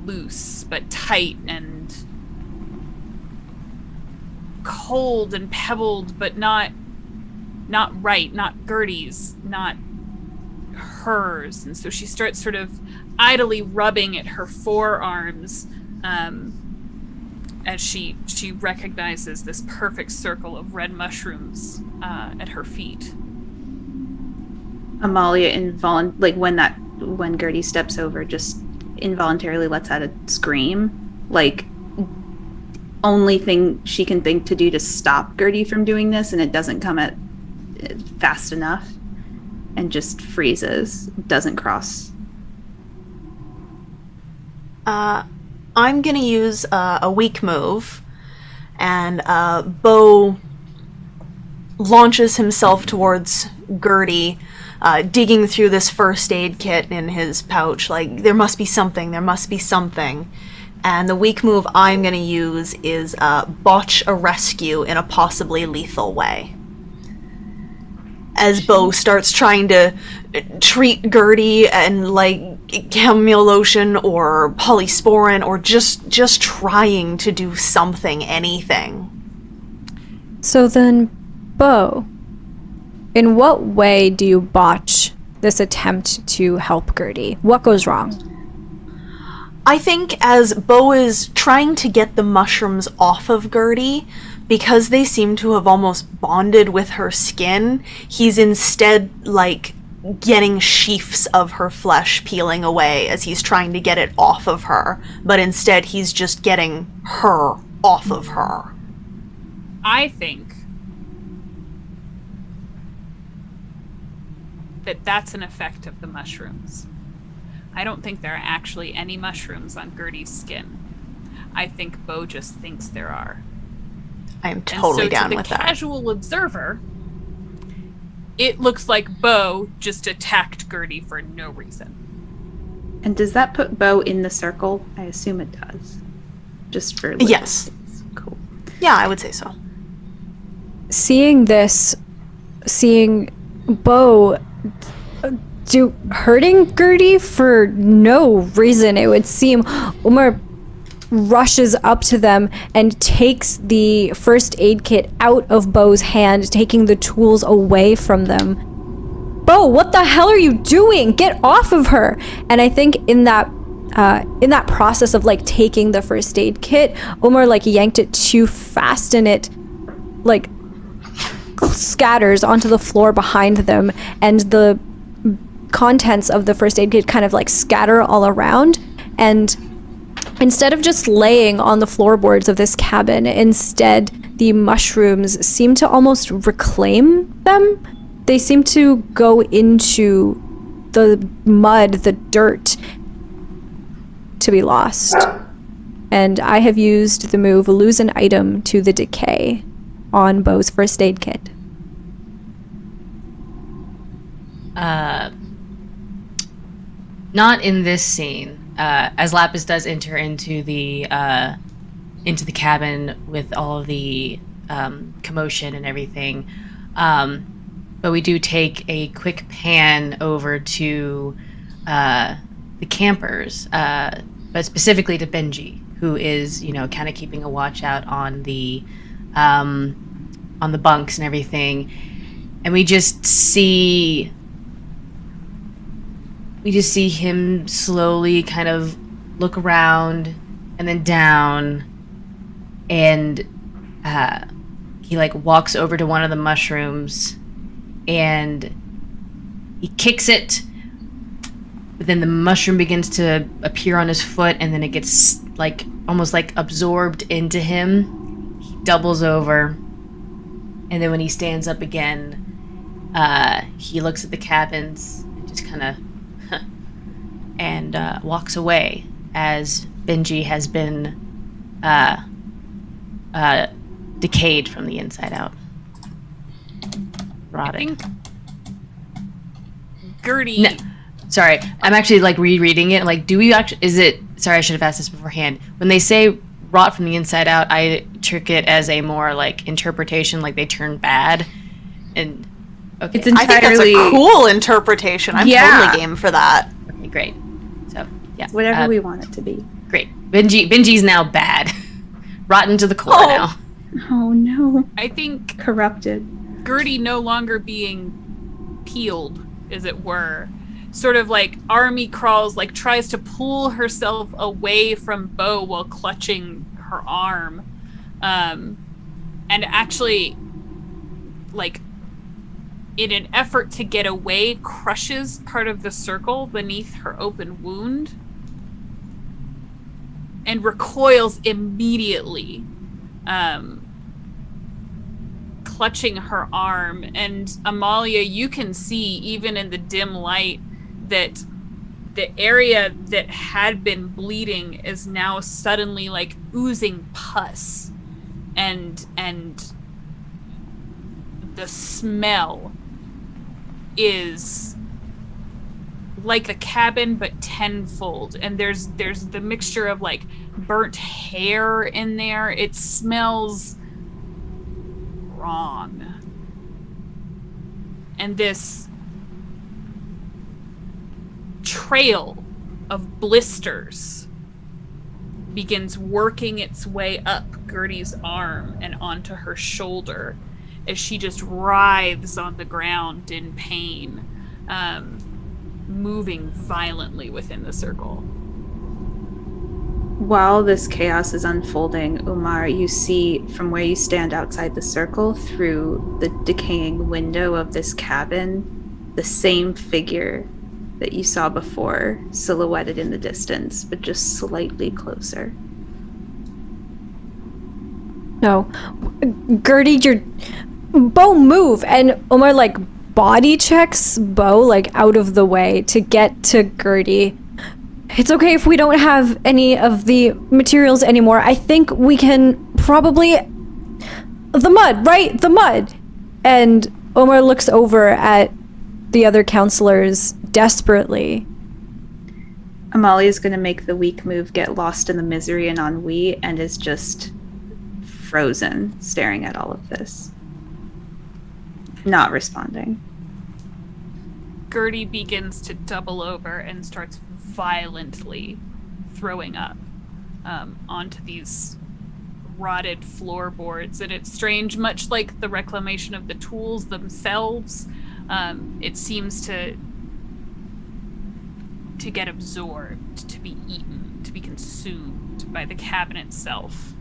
loose but tight and cold and pebbled, but not right, not Gertie's, not hers. And so she starts sort of idly rubbing at her forearms as she recognizes this perfect circle of red mushrooms at her feet. Amalia when Gertie steps over, just involuntarily lets out a scream, like only thing she can think to do to stop Gertie from doing this, and it doesn't come at fast enough, and just freezes, doesn't cross. I'm gonna use a weak move, and Bo launches himself towards Gertie, digging through this first aid kit in his pouch, like, there must be something. And the weak move I'm gonna use is botch a rescue in a possibly lethal way. As Bo starts trying to treat Gertie and like chamomile lotion or polysporin, or just trying to do something, anything. So then, Bo, in what way do you botch this attempt to help Gertie? What goes wrong? I think as Bo is trying to get the mushrooms off of Gertie, because they seem to have almost bonded with her skin, he's instead, like, getting sheafs of her flesh peeling away as he's trying to get it off of her, but instead he's just getting her off of her. I think that that's an effect of the mushrooms. I don't think there are actually any mushrooms on Gertie's skin. I think Bo just thinks there are. I am totally down with that. To the casual observer, it looks like Bo just attacked Gertie for no reason. And does that put Bo in the circle? I assume it does. Just for yes. Things. Cool. Yeah, I would say so. Seeing Bo hurting Gertie for no reason, it would seem, Umar rushes up to them and takes the first aid kit out of Bo's hand, taking the tools away from them. Bo, what the hell are you doing? Get off of her. And I think in that process of like taking the first aid kit, Omar like yanked it too fast and it like scatters onto the floor behind them, and the contents of the first aid kit kind of like scatter all around. And instead of just laying on the floorboards of this cabin, instead the mushrooms seem to almost reclaim them. They seem to go into the mud, the dirt, to be lost. And I have used the move lose an item to the decay on Bo's first aid kit. Not in this scene. As Lapis does enter into the cabin with all of the commotion and everything, but we do take a quick pan over to the campers, but specifically to Benji, who is, kind of keeping a watch out on the bunks and everything, and we just see him slowly kind of look around and then down, and he like walks over to one of the mushrooms and he kicks it, but then the mushroom begins to appear on his foot, and then it gets like almost like absorbed into him. He doubles over, and then when he stands up again, he looks at the cabins and just kind of and walks away as Benji has been decayed from the inside out. Rotted. I think Gertie. No, sorry, I'm actually like rereading it. Like, do we actually? Is it? Sorry, I should have asked this beforehand. When they say rot from the inside out, I took it as a more like interpretation, like they turn bad. And okay, It's entirely I think that's a cool interpretation. I'm totally game for that. okay, great. So yeah, whatever we want it to be. great. Benji's now bad, rotten to the core now. Oh no, I think corrupted. Gertie no longer being peeled, as it were, sort of like army crawls, like tries to pull herself away from Bo while clutching her arm, and actually, like, in an effort to get away, crushes part of the circle beneath her open wound and recoils immediately, clutching her arm. And Amalia, you can see even in the dim light that the area that had been bleeding is now suddenly like oozing pus, and the smell is like the cabin but tenfold, and there's the mixture of like burnt hair in there. It smells wrong, and this trail of blisters begins working its way up Gertie's arm and onto her shoulder as she just writhes on the ground in pain, moving violently within the circle. While this chaos is unfolding, Umar, you see from where you stand outside the circle through the decaying window of this cabin, the same figure that you saw before, silhouetted in the distance, but just slightly closer. No. Gertie, Bo, move! And Omar, like, body checks Bo, like, out of the way to get to Gertie. It's okay if we don't have any of the materials anymore. I think we can probably... The mud, right? The mud! And Omar looks over at the other counselors desperately. Amalia's going to make the weak move, get lost in the misery and ennui, and is just frozen, staring at all of this. Not responding. Gertie begins to double over and starts violently throwing up onto these rotted floorboards. And it's strange, much like the reclamation of the tools themselves, It seems to get absorbed, to be eaten, to be consumed by the cabin itself.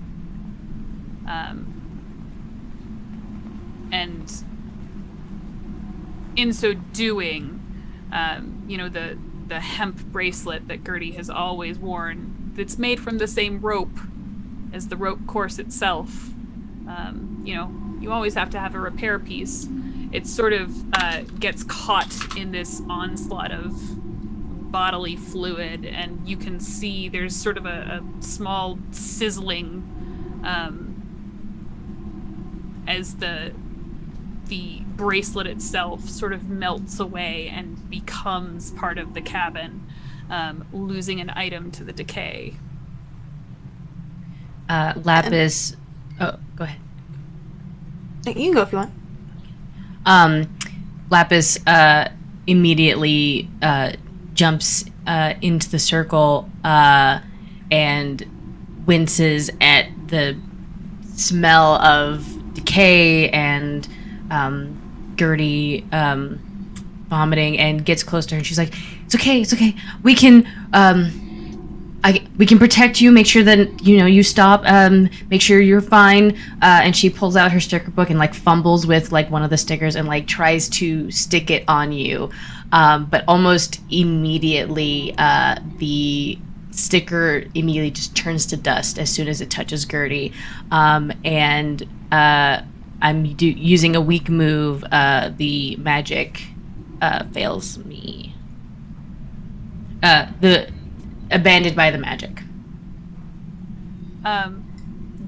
And in so doing, the hemp bracelet that Gertie has always worn, that's made from the same rope as the rope course itself. You always have to have a repair piece. It sort of gets caught in this onslaught of bodily fluid, and you can see there's sort of a small sizzling as the bracelet itself sort of melts away and becomes part of the cabin, losing an item to the decay. Lapis. Oh, go ahead. You can go if you want. Lapis immediately jumps into the circle and winces at the smell of decay and Gertie vomiting, and gets close to her, and she's like, it's okay. We can we can protect you, make sure that you stop, make sure you're fine. And she pulls out her sticker book and like fumbles with like one of the stickers and like tries to stick it on you. But almost immediately the sticker immediately just turns to dust as soon as it touches Gertie. And I'm using a weak move. The magic fails me. The abandoned by the magic.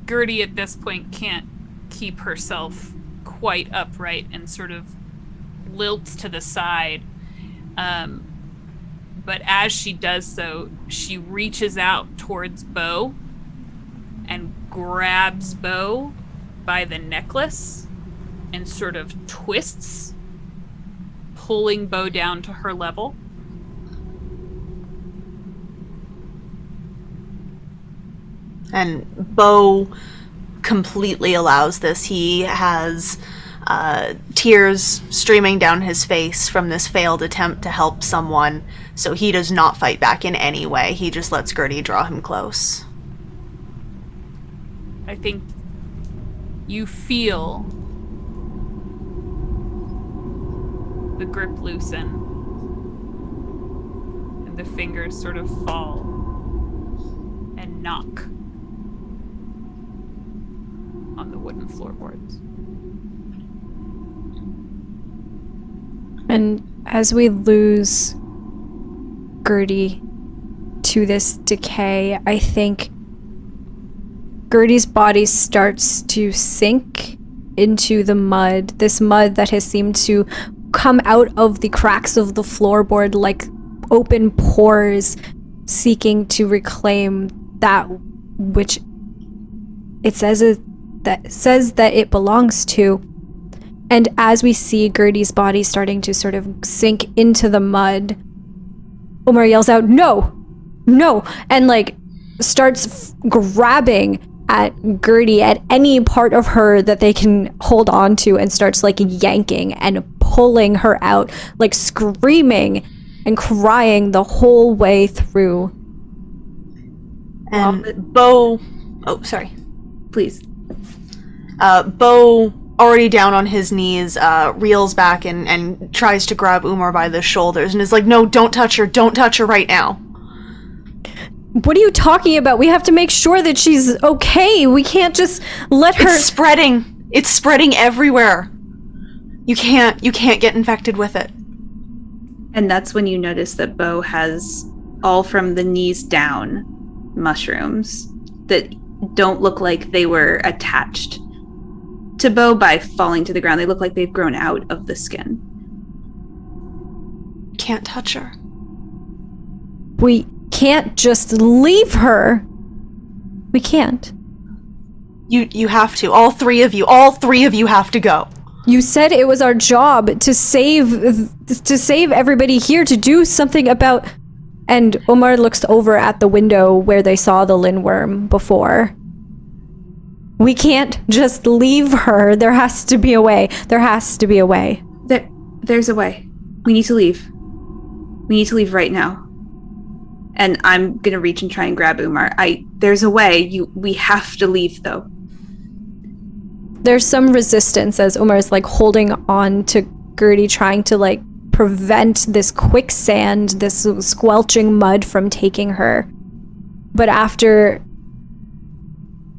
Gertie at this point can't keep herself quite upright and sort of lilts to the side. But as she does so, she reaches out towards Bo and grabs Bo by the necklace and sort of twists, pulling Bo down to her level. And Bo completely allows this. He has tears streaming down his face from this failed attempt to help someone, so he does not fight back in any way. He just lets Gertie draw him close. I think you feel the grip loosen and the fingers sort of fall and knock on the wooden floorboards. And as we lose Gertie to this decay, I think Gertie's body starts to sink into the mud, this mud that has seemed to come out of the cracks of the floorboard like open pores, seeking to reclaim that which it says that it belongs to. And as we see Gertie's body starting to sort of sink into the mud, Umar yells out, "No! No!" and like starts grabbing at Gertie, at any part of her that they can hold on to, and starts like yanking and pulling her out, like screaming and crying the whole way through. And Bo... Oh, sorry. Please. Bo, already down on his knees, reels back and tries to grab Umar by the shoulders and is like, "No, don't touch her right now." What are you talking about? We have to make sure that she's okay. We can't just let her... It's spreading everywhere. You can't get infected with it. And that's when you notice that Bo has, all from the knees down, mushrooms that don't look like they were attached to Bo by falling to the ground. They look like they've grown out of the skin. Can't touch her. We can't just leave her. We can't. You have to. All three of you have to go. You said it was our job to save everybody here, to do something about... And Omar looks over at the window where they saw the Lindworm before. We can't just leave her. There has to be a way. There's a way. We need to leave. We need to leave right now. And I'm gonna reach and try and grab Umar. There's a way. We have to leave, though. There's some resistance as Umar is like holding on to Gertie, trying to like prevent this quicksand, this squelching mud from taking her. But after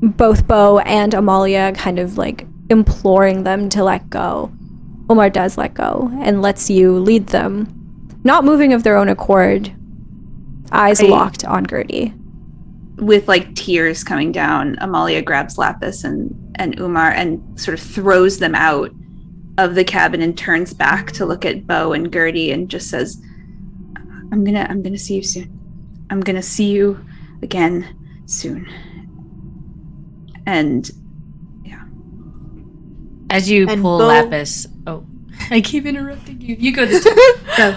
both Bo and Amalia kind of like imploring them to let go, Umar does let go and lets you lead them, not moving of their own accord, eyes locked on Gertie. With like tears coming down, Amalia grabs Lapis and Umar and sort of throws them out of the cabin and turns back to look at Bo and Gertie and just says, I'm gonna see you soon. I'm gonna see you again soon. And yeah. As you And pull Bo- Lapis. Oh, I keep interrupting you. You go this time.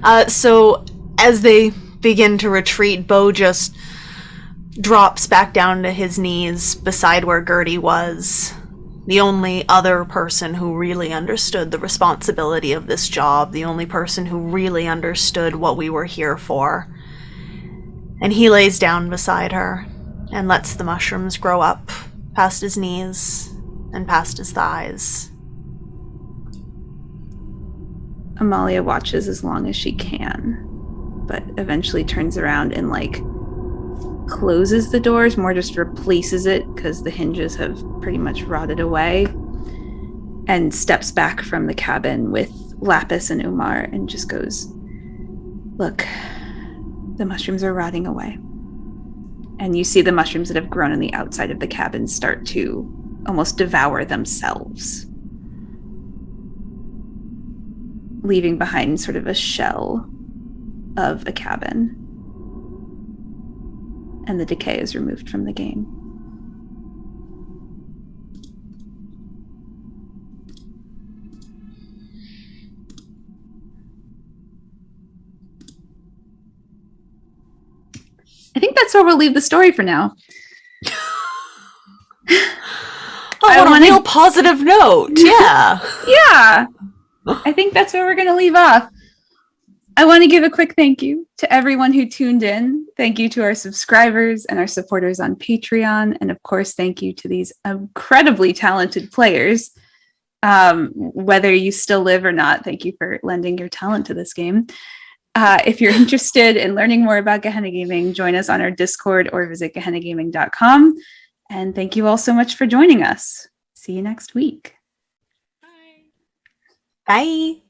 Go. So as they begin to retreat, Bo just drops back down to his knees beside where Gertie was. The only other person who really understood the responsibility of this job, the only person who really understood what we were here for. And he lays down beside her and lets the mushrooms grow up past his knees and past his thighs. Amalia watches as long as she can, but eventually turns around and like closes the doors, more just replaces it because the hinges have pretty much rotted away, and steps back from the cabin with Lapis and Umar and just goes, look, the mushrooms are rotting away. And you see the mushrooms that have grown on the outside of the cabin start to almost devour themselves, leaving behind sort of a shell of a cabin. And the decay is removed from the game. I think that's where we'll leave the story for now. Oh, on a real positive note. Yeah. Yeah, I think that's where we're going to leave off. I want to give a quick thank you to everyone who tuned in. Thank you to our subscribers and our supporters on Patreon. And of course, thank you to these incredibly talented players. Whether you still live or not, thank you for lending your talent to this game. If you're interested in learning more about Gehenna Gaming, join us on our Discord or visit gehennagaming.com. And thank you all so much for joining us. See you next week. Bye.